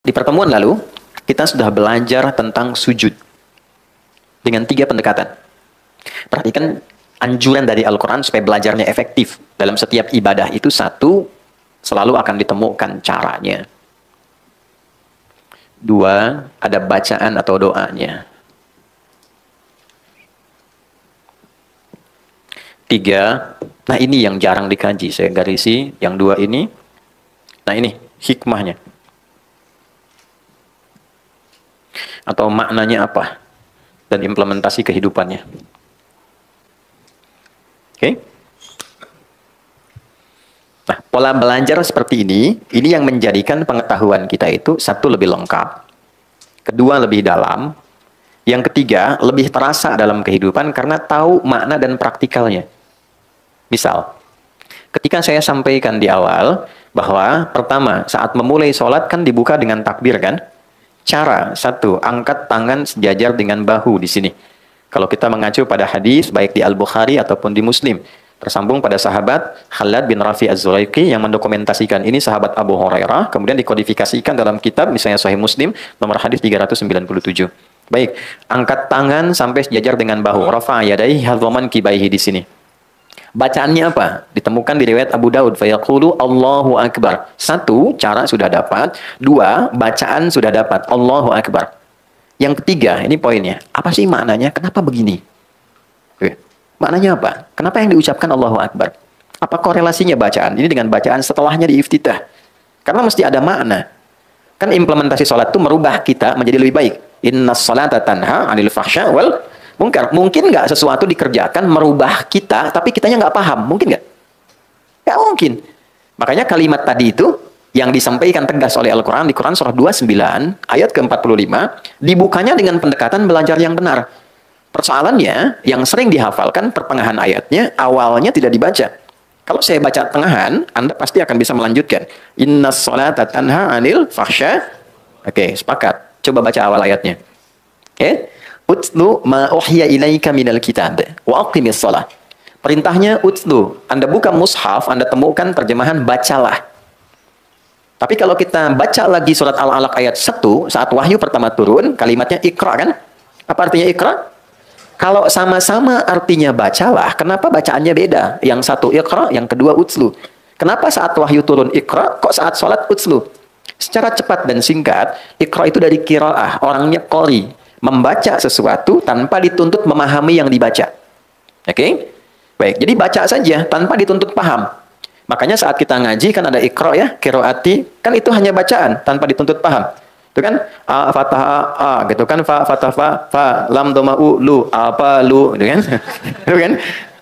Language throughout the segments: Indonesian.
Di pertemuan lalu, kita sudah belajar tentang sujud dengan 3 pendekatan. Perhatikan anjuran dari Al-Quran supaya belajarnya efektif. Dalam setiap ibadah itu satu, selalu akan ditemukan caranya. 2, ada bacaan atau doanya. 3, nah ini yang jarang dikaji, saya garisi, yang 2 ini. Nah ini, hikmahnya. Atau maknanya apa? Dan implementasi kehidupannya. Oke? Nah, pola belajar seperti ini yang menjadikan pengetahuan kita itu satu, lebih lengkap. Kedua, lebih dalam. Yang ketiga, lebih terasa dalam kehidupan karena tahu makna dan praktikalnya. Misal, ketika saya sampaikan di awal bahwa pertama, saat memulai sholat kan dibuka dengan takbir kan? Cara, satu, angkat tangan sejajar dengan bahu di sini. Kalau kita mengacu pada hadis, baik di Al-Bukhari ataupun di Muslim, tersambung pada sahabat Khalad bin Rafi Az-Zuraiki yang mendokumentasikan ini, sahabat Abu Hurairah, kemudian dikodifikasikan dalam kitab, misalnya Sahih Muslim, nomor hadis 397. Baik, angkat tangan sampai sejajar dengan bahu. Rafa'a yadayhi hadzaman kibaihi di sini. Bacaannya apa? Ditemukan di riwayat Abu Daud. Fayaqulu Allahu Akbar. 1, cara sudah dapat. 2, bacaan sudah dapat. Allahu Akbar. Yang ketiga, ini poinnya. Apa sih maknanya? Kenapa begini? Maknanya apa? Kenapa yang diucapkan Allahu Akbar? Apa korelasinya bacaan ini dengan bacaan setelahnya di iftitah? Karena mesti ada makna. Kan implementasi sholat itu merubah kita menjadi lebih baik. Innas sholata tanha 'anil fahsya wal munkar. Mungkin nggak sesuatu dikerjakan merubah kita, tapi kitanya nggak paham? Mungkin nggak? Nggak mungkin. Makanya kalimat tadi itu yang disampaikan tegas oleh Al-Quran di Quran surah 29 ayat ke-45 dibukanya dengan pendekatan belajar yang benar. Persoalannya yang sering dihafalkan pertengahan ayatnya, awalnya tidak dibaca. Kalau saya baca tengahan, Anda pasti akan bisa melanjutkan. Innas sholata tanha 'anil fahsya. Oke, sepakat. Coba baca awal ayatnya. Oke? Utlu ma uhya ilaika minal kitab wa aqimis shalah. Perintahnya utlu. Anda buka mushaf, Anda temukan terjemahan bacalah. Tapi kalau kita baca lagi surat Al-Alaq ayat 1, saat wahyu pertama turun, kalimatnya ikra kan? Apa artinya ikra? Kalau sama-sama artinya bacalah, kenapa bacaannya beda? Yang satu ikra, yang kedua utslu. Kenapa saat wahyu turun ikra, kok saat sholat utslu? Secara cepat dan singkat, ikra itu dari qiraah, orangnya qori. Membaca sesuatu tanpa dituntut memahami yang dibaca. Oke? Baik, jadi baca saja tanpa dituntut paham. Makanya saat kita ngaji kan ada ikra ya, qiraati, kan itu hanya bacaan tanpa dituntut paham. Itu kan a fathah a gitu kan, fa fathah fa lam dhamma u lu apa lu gitu kan. Itu kan?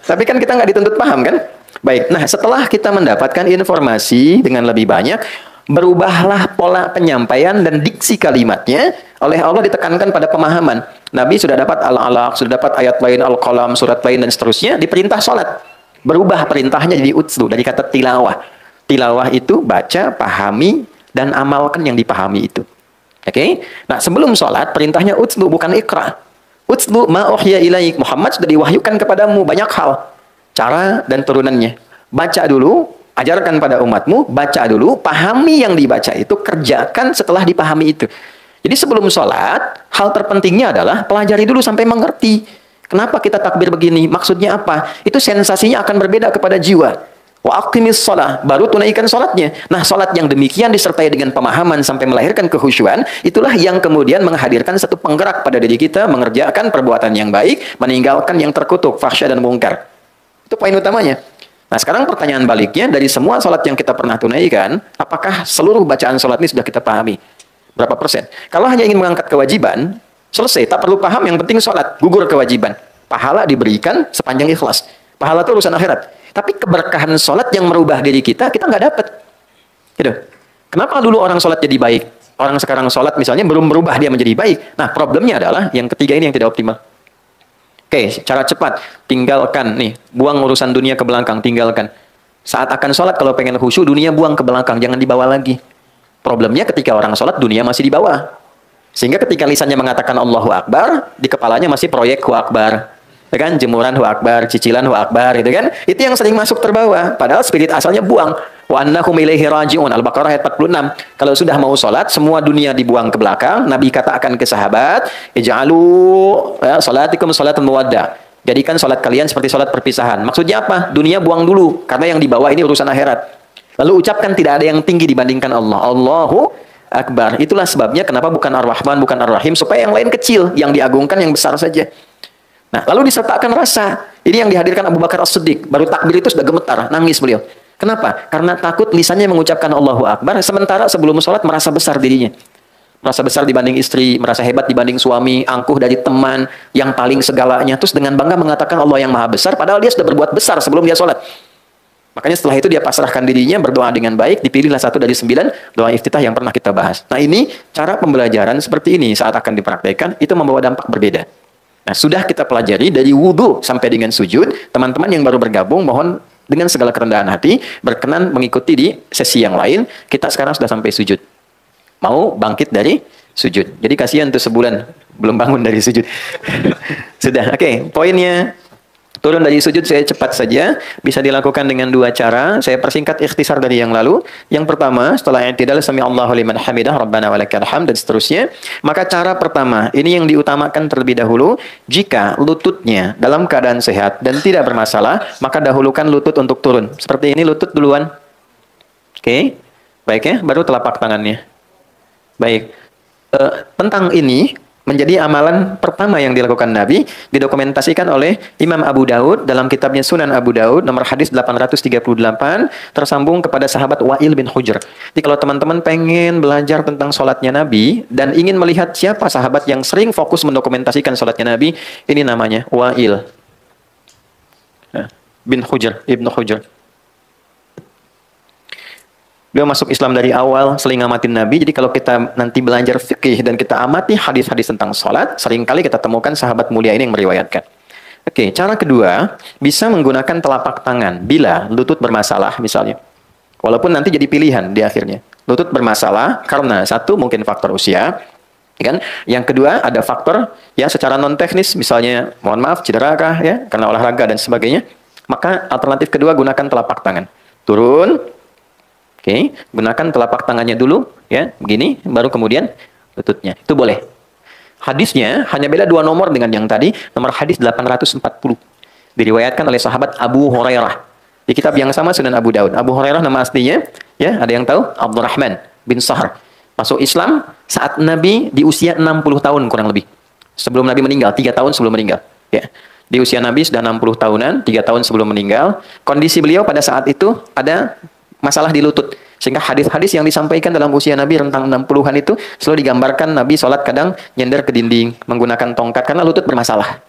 Tapi kan kita nggak dituntut paham kan? Baik. Nah, setelah kita mendapatkan informasi dengan lebih banyak, berubahlah pola penyampaian dan diksi kalimatnya oleh Allah, ditekankan pada pemahaman. Nabi sudah dapat Al-Alaq, sudah dapat ayat lain Al-Qalam, surat lain dan seterusnya, diperintah sholat. Berubah perintahnya jadi utslu dari kata tilawah. Tilawah itu baca, pahami, dan amalkan yang dipahami itu. Oke? Nah, sebelum sholat, perintahnya utslu, bukan ikra. Utslu ma uhya ilaik. Muhammad sudah diwahyukan kepadamu banyak hal. Cara dan turunannya. Baca dulu, ajarkan pada umatmu, baca dulu, pahami yang dibaca itu, kerjakan setelah dipahami itu. Jadi sebelum sholat, hal terpentingnya adalah pelajari dulu sampai mengerti. Kenapa kita takbir begini? Maksudnya apa? Itu sensasinya akan berbeda kepada jiwa. Wa aqimis shalah, baru tunaikan sholatnya. Nah, sholat yang demikian disertai dengan pemahaman sampai melahirkan kehusyuan, itulah yang kemudian menghadirkan satu penggerak pada diri kita, mengerjakan perbuatan yang baik, meninggalkan yang terkutuk, fahsya dan mungkar. Itu poin utamanya. Nah, sekarang pertanyaan baliknya, dari semua sholat yang kita pernah tunaikan, apakah seluruh bacaan sholat ini sudah kita pahami? Berapa persen? Kalau hanya ingin mengangkat kewajiban, selesai, tak perlu paham, yang penting sholat, gugur kewajiban. Pahala diberikan sepanjang ikhlas. Pahala itu urusan akhirat. Tapi keberkahan sholat yang merubah diri kita nggak dapat. Gitu. Kenapa dulu orang sholat jadi baik? Orang sekarang sholat misalnya belum berubah dia menjadi baik. Nah, problemnya adalah yang ketiga ini yang tidak optimal. Oke, cara cepat. Tinggalkan nih, buang urusan dunia ke belakang, tinggalkan. Saat akan sholat kalau pengen khusyuk, dunia buang ke belakang, jangan dibawa lagi. Problemnya ketika orang sholat, dunia masih dibawa. Sehingga ketika lisannya mengatakan Allahu Akbar, di kepalanya masih proyek Hu Akbar. Ya kan? Jemuran Hu Akbar, cicilan Hu Akbar, gitu kan? Itu yang sering masuk terbawa. Padahal spirit asalnya buang. Wa annahum ilaihi raji'un. Al-Baqarah ayat 46. Kalau sudah mau sholat, semua dunia dibuang ke belakang. Nabi katakan ke sahabat, ij'alu salatikum salatan mawaddah. Jadikan sholat kalian seperti sholat perpisahan. Maksudnya apa? Dunia buang dulu, karena yang dibawa ini urusan akhirat. Lalu ucapkan tidak ada yang tinggi dibandingkan Allah. Allahu Akbar. Itulah sebabnya kenapa bukan Ar-Rahman, bukan Ar-Rahim, supaya yang lain kecil, yang diagungkan yang besar saja. Nah, lalu disertakan rasa. Ini yang dihadirkan Abu Bakar As-Siddiq. Baru takbir itu sudah gemetar, nangis beliau. Kenapa? Karena takut lisannya mengucapkan Allahu Akbar, sementara sebelum sholat merasa besar dirinya. Merasa besar dibanding istri, merasa hebat dibanding suami, angkuh dari teman, yang paling segalanya. Terus dengan bangga mengatakan Allah yang maha besar, padahal dia sudah berbuat besar sebelum dia sholat. Makanya setelah itu dia pasrahkan dirinya, berdoa dengan baik, dipilihlah satu dari 9 doa iftitah yang pernah kita bahas. Nah ini cara pembelajaran seperti ini saat akan dipraktekkan, itu membawa dampak berbeda. Nah sudah kita pelajari dari wudhu sampai dengan sujud, teman-teman yang baru bergabung mohon dengan segala kerendahan hati, berkenan mengikuti di sesi yang lain. Kita sekarang sudah sampai sujud. Mau bangkit dari sujud. Jadi kasihan tuh sebulan belum bangun dari sujud. Sudah, oke. Poinnya, turun dari sujud saya cepat saja. Bisa dilakukan dengan 2 cara. Saya persingkat ikhtisar dari yang lalu. Yang pertama, setelah i'tidal sami Allahu liman hamidah, Rabbana walakal hamd, dan seterusnya. Maka cara pertama, ini yang diutamakan terlebih dahulu. Jika lututnya dalam keadaan sehat dan tidak bermasalah, maka dahulukan lutut untuk turun. Seperti ini, lutut duluan. Oke. Baik ya, baru telapak tangannya. Baik, tentang ini menjadi amalan pertama yang dilakukan Nabi, didokumentasikan oleh Imam Abu Daud dalam kitabnya Sunan Abu Daud, nomor hadis 838, tersambung kepada sahabat Wa'il bin Hujr. Jadi kalau teman-teman pengen belajar tentang sholatnya Nabi, dan ingin melihat siapa sahabat yang sering fokus mendokumentasikan sholatnya Nabi, ini namanya Wa'il bin Hujr, Ibnu Hujr. Beliau masuk Islam dari awal, sering ngamatin Nabi. Jadi kalau kita nanti belajar fikih dan kita amati hadis-hadis tentang sholat, seringkali kita temukan sahabat mulia ini yang meriwayatkan. Oke, cara kedua, bisa menggunakan telapak tangan bila lutut bermasalah misalnya. Walaupun nanti jadi pilihan di akhirnya. Lutut bermasalah karena satu mungkin faktor usia, kan? Yang kedua ada faktor ya secara non teknis, misalnya mohon maaf cedera kah ya karena olahraga dan sebagainya. Maka alternatif kedua gunakan telapak tangan. Turun. Oke, gunakan telapak tangannya dulu, ya, begini, baru kemudian lututnya. Itu boleh. Hadisnya hanya beda 2 nomor dengan yang tadi, nomor hadis 840. Diriwayatkan oleh sahabat Abu Hurairah. Di kitab yang sama Sunan Abu Daud. Abu Hurairah nama aslinya, ya, ada yang tahu? Abdurrahman bin Sahr. Masuk Islam saat Nabi di usia 60 tahun kurang lebih. Sebelum Nabi meninggal, 3 tahun sebelum meninggal. Ya. Di usia Nabi sudah 60 tahunan, 3 tahun sebelum meninggal. Kondisi beliau pada saat itu ada masalah di lutut. Sehingga hadis-hadis yang disampaikan dalam usia Nabi rentang 60-an itu selalu digambarkan Nabi sholat kadang nyender ke dinding, menggunakan tongkat karena lutut bermasalah.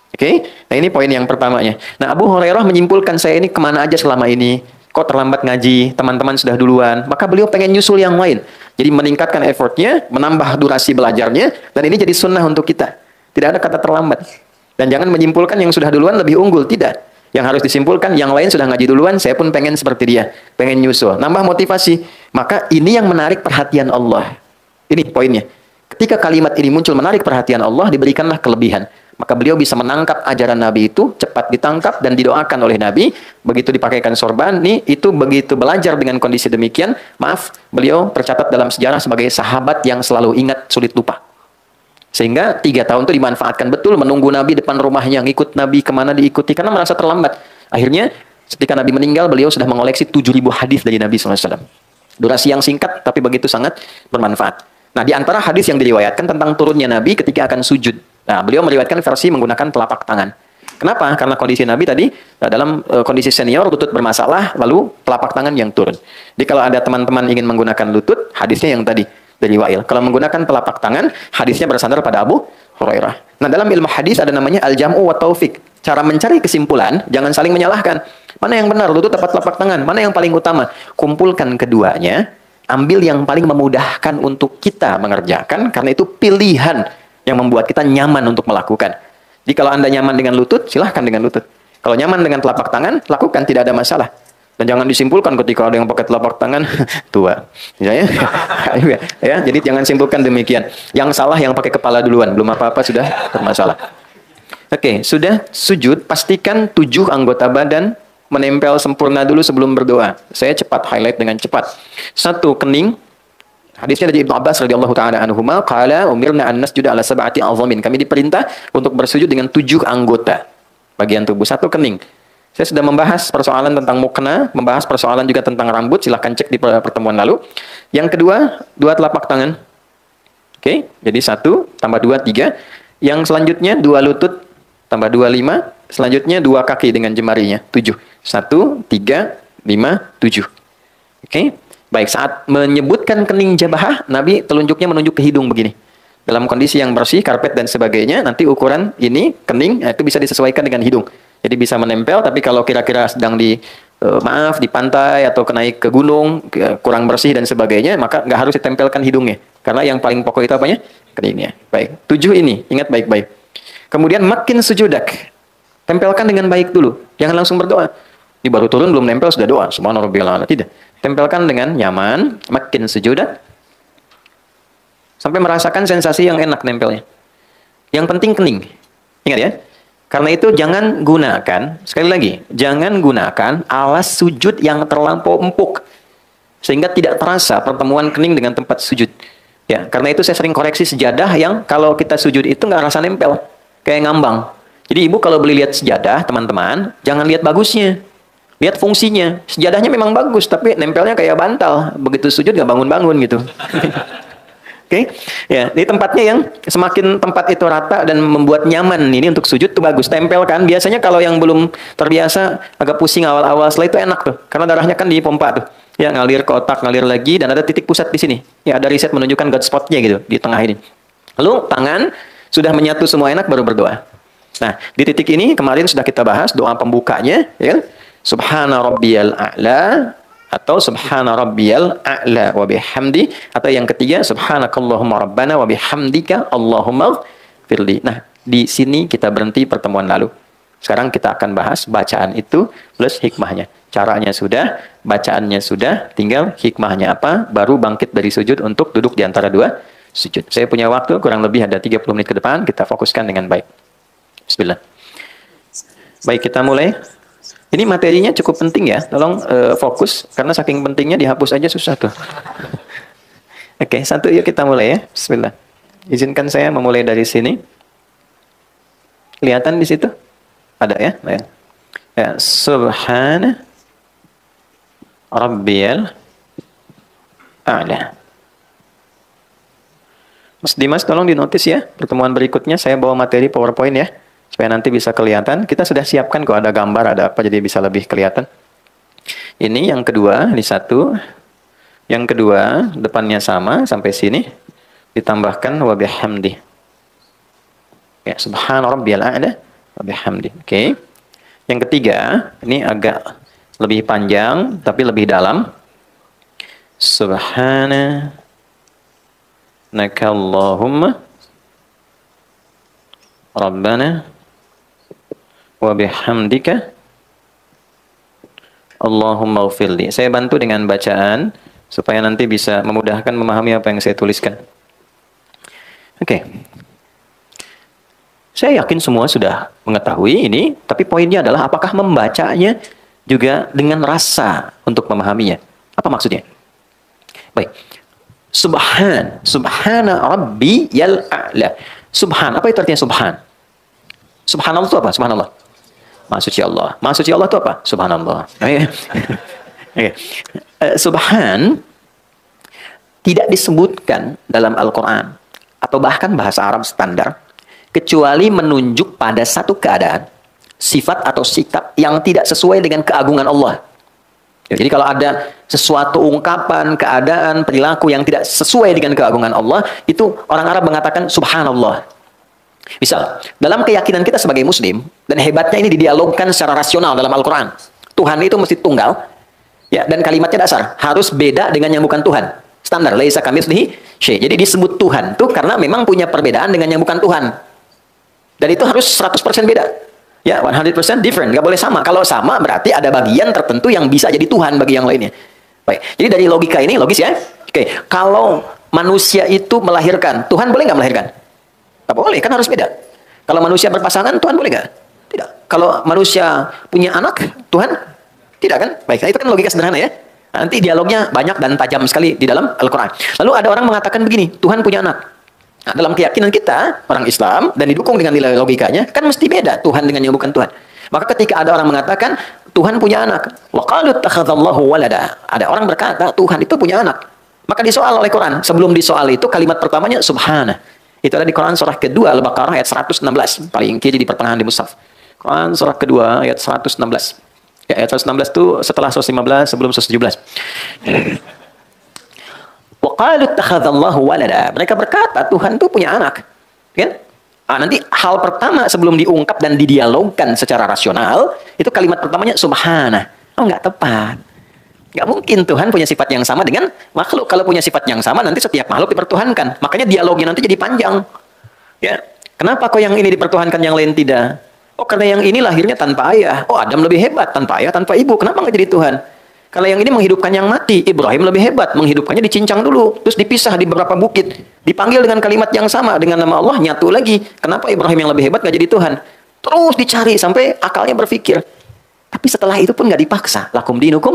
Oke? Nah ini poin yang pertamanya. Nah Abu Hurairah menyimpulkan, saya ini kemana aja selama ini? Kok terlambat ngaji? Teman-teman sudah duluan. Maka beliau pengen nyusul yang lain. Jadi meningkatkan effortnya, menambah durasi belajarnya, dan ini jadi sunnah untuk kita. Tidak ada kata terlambat. Dan jangan menyimpulkan yang sudah duluan lebih unggul. Tidak. Yang harus disimpulkan, yang lain sudah ngaji duluan, saya pun pengen seperti dia, pengen nyusul, nambah motivasi. Maka ini yang menarik perhatian Allah. Ini poinnya. Ketika kalimat ini muncul menarik perhatian Allah, diberikanlah kelebihan. Maka beliau bisa menangkap ajaran Nabi itu, cepat ditangkap dan didoakan oleh Nabi. Begitu dipakaikan sorban, nih itu begitu belajar dengan kondisi demikian, maaf, beliau tercatat dalam sejarah sebagai sahabat yang selalu ingat, sulit lupa. Sehingga 3 tahun itu dimanfaatkan betul, menunggu Nabi depan rumahnya, ngikut Nabi kemana diikuti, karena merasa terlambat. Akhirnya, ketika Nabi meninggal, beliau sudah mengoleksi 7.000 hadis dari Nabi SAW. Durasi yang singkat, tapi begitu sangat bermanfaat. Nah, di antara hadis yang diriwayatkan tentang turunnya Nabi ketika akan sujud. Nah, beliau meriwayatkan versi menggunakan telapak tangan. Kenapa? Karena kondisi Nabi tadi, dalam kondisi senior, lutut bermasalah, lalu telapak tangan yang turun. Jadi kalau ada teman-teman ingin menggunakan lutut, hadisnya yang tadi. Dari Wa'il. Kalau menggunakan telapak tangan, hadisnya bersandar pada Abu Hurairah. Nah, dalam ilmu hadis ada namanya al-jam'u wa taufik. Cara mencari kesimpulan, jangan saling menyalahkan. Mana yang benar, lutut atau telapak tangan? Mana yang paling utama? Kumpulkan keduanya, ambil yang paling memudahkan untuk kita mengerjakan, karena itu pilihan yang membuat kita nyaman untuk melakukan. Jadi kalau Anda nyaman dengan lutut, silahkan dengan lutut. Kalau nyaman dengan telapak tangan, lakukan, tidak ada masalah. Dan jangan disimpulkan ketika ada yang pakai telapak tangan tua, misalnya. Ya, jadi jangan simpulkan demikian. Yang salah yang pakai kepala duluan, belum apa-apa sudah bermasalah. Oke, sudah sujud, pastikan 7 anggota badan menempel sempurna dulu sebelum berdoa. Saya cepat highlight dengan cepat. Satu, kening. Hadisnya dari Ibnu Abbas radhiyallahu taala anhuma, qala umirna an nasjuda ala sab'ati azamin. Kami diperintah untuk bersujud dengan 7 anggota bagian tubuh. Satu, kening. Saya sudah membahas persoalan tentang mukna, membahas persoalan juga tentang rambut, silahkan cek di pertemuan lalu. Yang kedua, 2 telapak tangan. Oke, jadi 1 tambah 2 3. Yang selanjutnya 2 lutut tambah 2 5. Selanjutnya 2 kaki dengan jemarinya 7. 1 3 5 7. Oke. Baik, saat menyebutkan kening jabahah, Nabi telunjuknya menunjuk ke hidung begini. Dalam kondisi yang bersih, karpet dan sebagainya, nanti ukuran ini, kening, itu bisa disesuaikan dengan hidung. Jadi bisa menempel, tapi kalau kira-kira sedang di pantai atau naik ke gunung, kurang bersih dan sebagainya, maka nggak harus ditempelkan hidungnya. Karena yang paling pokok itu apanya? Keningnya. Baik, 7 ini, ingat baik-baik. Kemudian makin sujudak. Tempelkan dengan baik dulu. Jangan langsung berdoa. Ini baru turun, belum nempel, sudah doa. Subhanallah. Tidak. Tempelkan dengan nyaman, makin sujudak. Sampai merasakan sensasi yang enak nempelnya. Yang penting kening. Ingat ya. Karena itu jangan gunakan, sekali lagi, jangan gunakan alas sujud yang terlampau empuk. Sehingga tidak terasa pertemuan kening dengan tempat sujud. Ya, karena itu saya sering koreksi sejadah yang kalau kita sujud itu nggak rasa nempel. Kayak ngambang. Jadi ibu kalau beli lihat sejadah, teman-teman, jangan lihat bagusnya. Lihat fungsinya. Sejadahnya memang bagus, tapi nempelnya kayak bantal. Begitu sujud nggak bangun-bangun gitu. Oke, ya, di tempatnya yang semakin tempat itu rata dan membuat nyaman ini untuk sujud tuh bagus. Tempelkan. Biasanya kalau yang belum terbiasa agak pusing awal-awal, setelah itu enak tuh, karena darahnya kan dipompa tuh, ya ngalir ke otak, ngalir lagi, dan ada titik pusat di sini. Ya ada riset menunjukkan God spotnya gitu di tengah ini. Lalu tangan sudah menyatu semua enak baru berdoa. Nah di titik ini kemarin sudah kita bahas doa pembukanya, ya kan? Subhana rabbiyal a'la atau subhana rabbiyal a'la wa bihamdi, atau yang ketiga subhanakallahumma rabbana wa bihamdika allahumma firli. Nah, di sini kita berhenti pertemuan lalu. Sekarang kita akan bahas bacaan itu plus hikmahnya. Caranya sudah, bacaannya sudah, tinggal hikmahnya apa, baru bangkit dari sujud untuk duduk di antara 2 sujud. Saya punya waktu kurang lebih ada 30 menit ke depan, kita fokuskan dengan baik. Bismillah. Baik, kita mulai. Ini materinya cukup penting ya, tolong fokus, karena saking pentingnya dihapus aja susah tuh. Oke, 1 yuk kita mulai ya, bismillah. Izinkan saya memulai dari sini. Kelihatan di situ? Ada ya? Ya. Subhana rabbiyal a'la. Mas Dimas tolong dinotis ya, pertemuan berikutnya saya bawa materi PowerPoint ya. Supaya nanti bisa kelihatan. Kita sudah siapkan kok ada gambar, ada apa, jadi bisa lebih kelihatan. Ini yang kedua, ini 1. Yang kedua, depannya sama, sampai sini. Ditambahkan wa bihamdi. Ya, subhana rabbiyal a'la wa bihamdi. Oke. Yang ketiga, ini agak lebih panjang, tapi lebih dalam. Subhana nakallahumma rabbana wa bihamdika Allahumma ghfirli. Saya bantu dengan bacaan supaya nanti bisa memudahkan memahami apa yang saya tuliskan. Oke. Saya yakin semua sudah mengetahui ini, tapi poinnya adalah apakah membacanya juga dengan rasa untuk memahaminya. Apa maksudnya? Baik. Subhana rabbiyal a'la. Subhan, apa itu artinya subhan? Subhanallah itu apa? Subhanallah. Maha suci Allah. Maha suci Allah itu apa? Subhanallah. Okay. Subhan tidak disebutkan dalam Al-Quran atau bahkan bahasa Arab standar kecuali menunjuk pada satu keadaan, sifat atau sikap yang tidak sesuai dengan keagungan Allah. Jadi kalau ada sesuatu ungkapan, keadaan, perilaku yang tidak sesuai dengan keagungan Allah, itu orang Arab mengatakan subhanallah. Misal, dalam keyakinan kita sebagai muslim, dan hebatnya ini didialogkan secara rasional dalam Al-Quran. Tuhan itu mesti tunggal, ya, dan kalimatnya dasar. Harus beda dengan yang bukan Tuhan. Standar, laisa kamitslihi syai'. Jadi disebut Tuhan itu karena memang punya perbedaan dengan yang bukan Tuhan. Dan itu harus 100% beda. Ya, 100% different, nggak boleh sama. Kalau sama berarti ada bagian tertentu yang bisa jadi Tuhan bagi yang lainnya. Baik, jadi dari logika ini logis ya. Oke, kalau manusia itu melahirkan, Tuhan boleh nggak melahirkan? Nggak boleh, kan harus beda. Kalau manusia berpasangan, Tuhan boleh nggak? Tidak. Kalau manusia punya anak, Tuhan Tidak kan? Baik, nah, itu kan logika sederhana ya. Nanti dialognya banyak dan tajam sekali di dalam Al-Quran. Lalu ada orang mengatakan begini, Tuhan punya anak. Nah, dalam keyakinan kita, orang Islam, dan didukung dengan nilai logikanya, kan mesti beda Tuhan dengan yang bukan Tuhan. Maka ketika ada orang mengatakan, Tuhan punya anak. Wa qalu ittakhadallahu walada. Ada orang berkata, Tuhan itu punya anak. Maka disoal oleh Quran. Sebelum disoal itu, kalimat pertamanya, Subhana. Itu ada di Quran surah kedua, Al-Baqarah ayat 116. Paling kiri di pertengahan di Mushaf. Quran surah kedua, ayat 116. Ya, ayat 116 itu setelah 115 sebelum 117. Wa qalu ittakhadallahu walada. Mereka berkata Tuhan itu punya anak. Kan? Nanti hal pertama sebelum diungkap dan didialogkan secara rasional, itu kalimat pertamanya subhana. Oh, enggak tepat. Enggak mungkin Tuhan punya sifat yang sama dengan makhluk. Kalau punya sifat yang sama nanti setiap makhluk dipertuhankan. Makanya dialognya nanti jadi panjang. Ya. Kenapa kok yang ini dipertuhankan yang lain tidak? Oh, karena yang ini lahirnya tanpa ayah. Oh, Adam lebih hebat tanpa ayah, tanpa ibu. Kenapa nggak jadi Tuhan? Kalau yang ini menghidupkan yang mati, Ibrahim lebih hebat. Menghidupkannya dicincang dulu, terus dipisah di beberapa bukit. Dipanggil dengan kalimat yang sama, dengan nama Allah, nyatu lagi. Kenapa Ibrahim yang lebih hebat nggak jadi Tuhan? Terus dicari sampai akalnya berpikir. Tapi setelah itu pun nggak dipaksa. Lakum dinukum.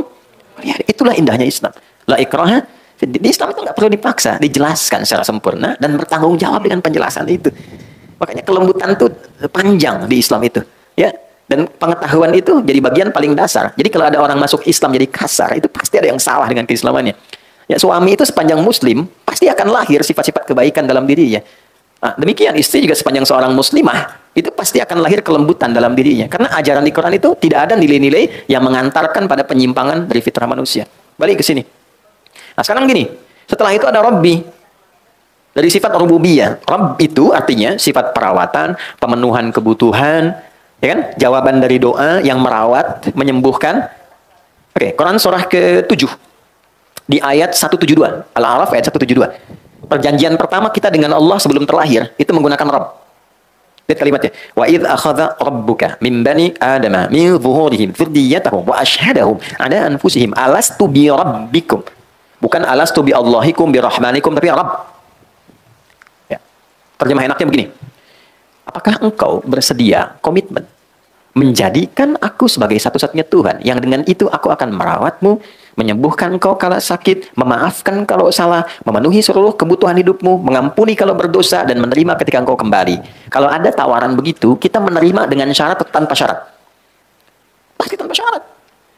Ya, itulah indahnya Islam. La ikraha. Di Islam itu nggak perlu dipaksa, dijelaskan secara sempurna dan bertanggung jawab dengan penjelasan itu. Makanya kelembutan itu panjang di Islam itu, ya. Dan pengetahuan itu jadi bagian paling dasar. Jadi kalau ada orang masuk Islam jadi kasar, itu pasti ada yang salah dengan keislamannya. Ya, suami itu sepanjang Muslim pasti akan lahir sifat-sifat kebaikan dalam dirinya. Nah, demikian istri juga sepanjang seorang Muslimah itu pasti akan lahir kelembutan dalam dirinya. Karena ajaran di Quran itu tidak ada nilai-nilai yang mengantarkan pada penyimpangan dari fitrah manusia. Balik ke sini. Nah, sekarang gini, setelah itu ada Rabbi. Dari sifat rububiyah, Rabb itu artinya sifat perawatan, pemenuhan kebutuhan, ya kan? Jawaban dari doa yang merawat, menyembuhkan. Oke, Quran surah ke-7 di ayat 172, Al-A'raf ayat 172. Perjanjian pertama kita dengan Allah sebelum terlahir itu menggunakan Rabb. Lihat kalimatnya. Wa idz akhadha rabbuka min bani adama min zuhurihim dzurriyyatahum wa ashhadahum ala anfusihim alastu bi rabbikum. Bukan alastu bi Allahikum bi rahmanikum, tapi Rabb. Terjemah enaknya begini. Apakah engkau bersedia komitmen menjadikan aku sebagai satu-satunya Tuhan yang dengan itu aku akan merawatmu, menyembuhkan engkau kalau sakit, memaafkan kalau salah, memenuhi seluruh kebutuhan hidupmu, mengampuni kalau berdosa, dan menerima ketika engkau kembali. Kalau ada tawaran begitu, kita menerima dengan syarat atau tanpa syarat? Pasti tanpa syarat.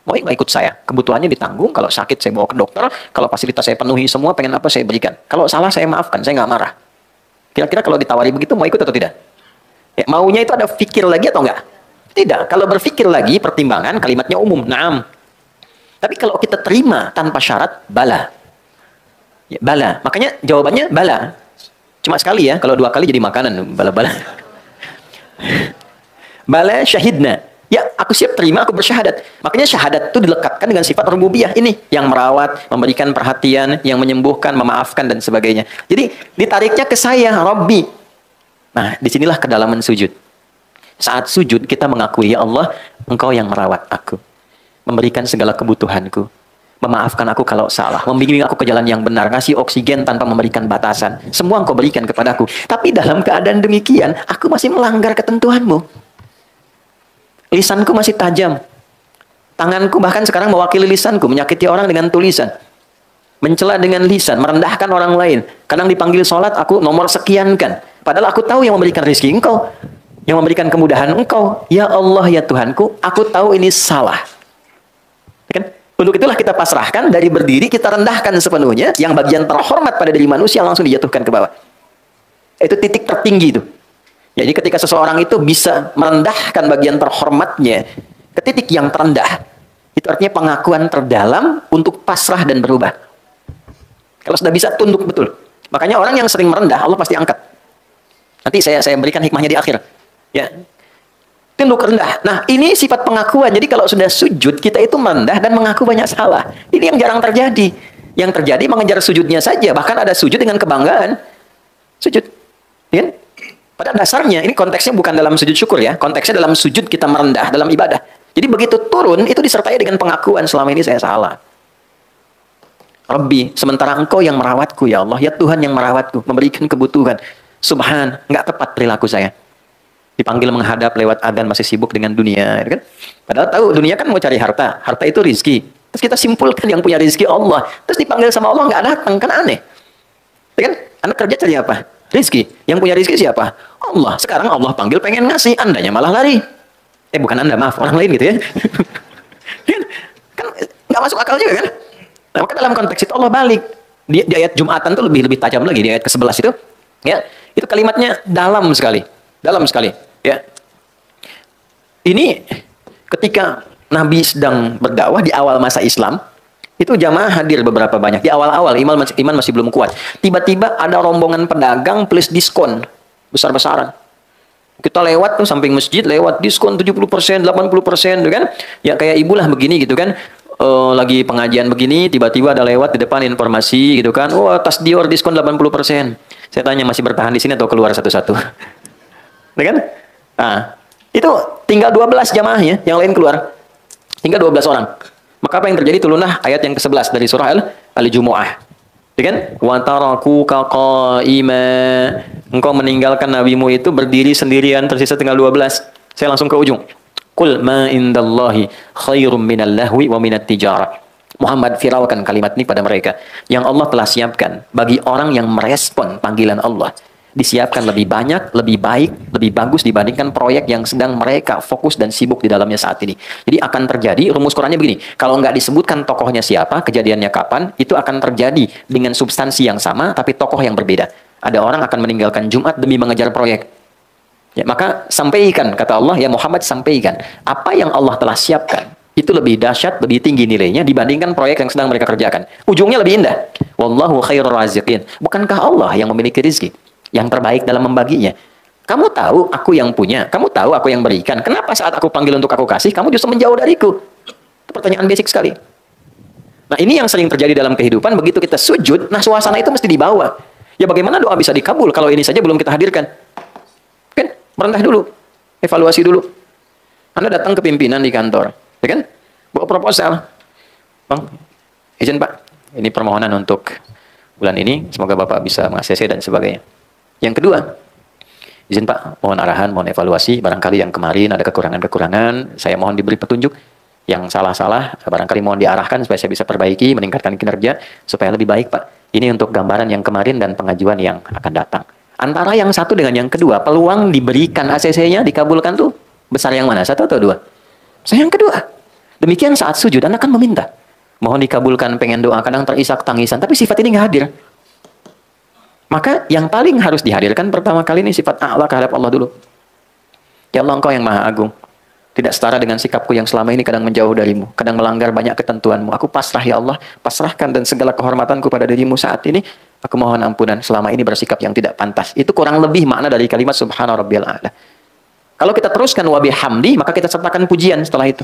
Mau nggak ikut saya? Kebutuhannya ditanggung, kalau sakit saya bawa ke dokter, kalau fasilitas saya penuhi semua, pengen apa saya berikan. Kalau salah saya maafkan, saya nggak marah. Kira-kira kalau ditawari begitu mau ikut atau tidak? Ya, maunya itu ada pikir lagi atau enggak? Tidak. Kalau berpikir lagi, pertimbangan kalimatnya umum. Naam. Tapi kalau kita terima tanpa syarat, bala. Ya, bala. Makanya jawabannya bala. Cuma sekali ya. Kalau 2 kali jadi makanan. Bala-bala. Bala syahidna. Ya, aku siap terima, aku bersyahadat. Makanya syahadat itu dilekatkan dengan sifat rububiyah ini. Yang merawat, memberikan perhatian, yang menyembuhkan, memaafkan, dan sebagainya. Jadi, ditariknya ke saya, Rabbi. Nah, disinilah kedalaman sujud. Saat sujud, kita mengakui, ya Allah, Engkau yang merawat aku. Memberikan segala kebutuhanku. Memaafkan aku kalau salah. Membimbing aku ke jalan yang benar. Ngasih oksigen tanpa memberikan batasan. Semua Engkau berikan kepadaku. Tapi dalam keadaan demikian, aku masih melanggar ketentuanmu. Lisanku masih tajam. Tanganku bahkan sekarang mewakili lisanku. Menyakiti orang dengan tulisan. Mencela dengan lisan. Merendahkan orang lain. Kadang dipanggil sholat, aku nomor sekian kan. Padahal aku tahu yang memberikan rezeki Engkau. Yang memberikan kemudahan Engkau. Ya Allah, ya Tuhanku, aku tahu ini salah. Kan? Untuk itulah kita pasrahkan. Dari berdiri kita rendahkan sepenuhnya. Yang bagian terhormat pada diri manusia langsung dijatuhkan ke bawah. Itu titik tertinggi itu. Jadi ketika seseorang itu bisa merendahkan bagian terhormatnya ke titik yang terendah, itu artinya pengakuan terdalam untuk pasrah dan berubah. Kalau sudah bisa tunduk betul. Makanya orang yang sering merendah, Allah pasti angkat. Nanti saya berikan hikmahnya di akhir. Ya, tunduk rendah. Nah, ini sifat pengakuan. Jadi kalau sudah sujud, kita itu merendah dan mengaku banyak salah. Ini yang jarang terjadi. Yang terjadi mengejar sujudnya saja. Bahkan ada sujud dengan kebanggaan. Sujud. Ya? Pada dasarnya, ini konteksnya bukan dalam sujud syukur ya. Konteksnya dalam sujud kita merendah, dalam ibadah. Jadi begitu turun, itu disertai dengan pengakuan selama ini saya salah. Rabbi, sementara Engkau yang merawatku ya Allah. Ya Tuhan yang merawatku, memberikan kebutuhan. Subhan, nggak tepat perilaku saya. Dipanggil menghadap lewat adzan masih sibuk dengan dunia, ya kan? Padahal tahu dunia kan mau cari harta, harta itu rizki. Terus kita simpulkan yang punya rizki Allah, terus dipanggil sama Allah nggak datang, kan aneh. Ya kan? Anak kerja cari apa? Rizki. Yang punya rizki siapa? Allah. Sekarang Allah panggil pengen ngasih, andanya malah lari. Bukan anda, maaf, orang lain gitu ya. Kan nggak masuk akal juga kan? Nah, maka dalam konteks itu Allah balik. Di ayat Jumatan tuh lebih tajam lagi, di ayat ke-11 itu. Ya, itu kalimatnya dalam sekali. Dalam sekali. Ya. Ini ketika Nabi sedang berdakwah di awal masa Islam, itu jamaah hadir beberapa banyak. Di awal-awal iman masih belum kuat. Tiba-tiba ada rombongan pedagang plus diskon besar-besaran. Kita lewat tuh samping masjid, lewat diskon 70%, 80%, gitu kan? Ya kayak ibulah begini gitu kan. Lagi pengajian begini, tiba-tiba ada lewat di depan informasi gitu kan. Oh, tas Dior diskon 80%. Saya tanya, masih bertahan di sini atau keluar satu-satu? Ya kan? Nah, itu tinggal 12 jamaahnya, yang lain keluar. Tinggal 12 orang. Maka apa yang terjadi? Turunlah ayat yang ke-11 dari surah Al-Jumu'ah. Ya kan? Wa tarakuka qa'ima. Engkau meninggalkan nabimu itu berdiri sendirian, tersisa tinggal 12. Saya langsung ke ujung. Qul ma indallahi khairum minal lahwi wa minat tijarah. Muhammad firalkan kalimat ini pada mereka. Yang Allah telah siapkan bagi orang yang merespon panggilan Allah. Disiapkan lebih banyak, lebih baik, lebih bagus dibandingkan proyek yang sedang mereka fokus dan sibuk di dalamnya saat ini. Jadi akan terjadi, rumus Qurannya begini, kalau nggak disebutkan tokohnya siapa, kejadiannya kapan, itu akan terjadi dengan substansi yang sama, tapi tokoh yang berbeda. Ada orang akan meninggalkan Jumat demi mengejar proyek. Ya, maka sampaikan, kata Allah, ya Muhammad sampaikan, apa yang Allah telah siapkan, itu lebih dahsyat, lebih tinggi nilainya dibandingkan proyek yang sedang mereka kerjakan. Ujungnya lebih indah. Wallahu khairur raziqin. Bukankah Allah yang memiliki rezeki? Yang terbaik dalam membaginya. Kamu tahu aku yang punya, kamu tahu aku yang berikan. Kenapa saat aku panggil untuk aku kasih, kamu justru menjauh dariku? Itu pertanyaan basic sekali. Nah, ini yang sering terjadi dalam kehidupan. Begitu kita sujud, nah suasana itu mesti dibawa. Ya bagaimana doa bisa dikabul kalau ini saja belum kita hadirkan? Kan merendah dulu, evaluasi dulu. Anda datang ke pimpinan di kantor, ya kan? Bawa proposal. Bang, izin Pak, ini permohonan untuk bulan ini, semoga Bapak bisa meng-ACC dan sebagainya. Yang kedua, izin Pak, mohon arahan, mohon evaluasi, barangkali yang kemarin ada kekurangan-kekurangan, saya mohon diberi petunjuk, yang salah-salah, barangkali mohon diarahkan supaya saya bisa perbaiki, meningkatkan kinerja, supaya lebih baik Pak. Ini untuk gambaran yang kemarin dan pengajuan yang akan datang. Antara yang satu dengan yang kedua, peluang diberikan ACC-nya, dikabulkan tuh, besar yang mana? Satu atau dua? Saya yang kedua. Demikian saat sujud, Anda akan meminta. Mohon dikabulkan, pengen doa, kadang terisak tangisan, tapi sifat ini nggak hadir. Maka yang paling harus dihadirkan pertama kali ini sifat a'la kehadap Allah dulu. Ya Allah, Engkau yang Maha Agung. Tidak setara dengan sikapku yang selama ini kadang menjauh darimu, kadang melanggar banyak ketentuanmu. Aku pasrah ya Allah, pasrahkan dan segala kehormatanku pada dirimu saat ini. Aku mohon ampunan selama ini bersikap yang tidak pantas. Itu kurang lebih makna dari kalimat subhana rabbiyal a'la. Kalau kita teruskan wa bihamdi, maka kita sertakan pujian setelah itu.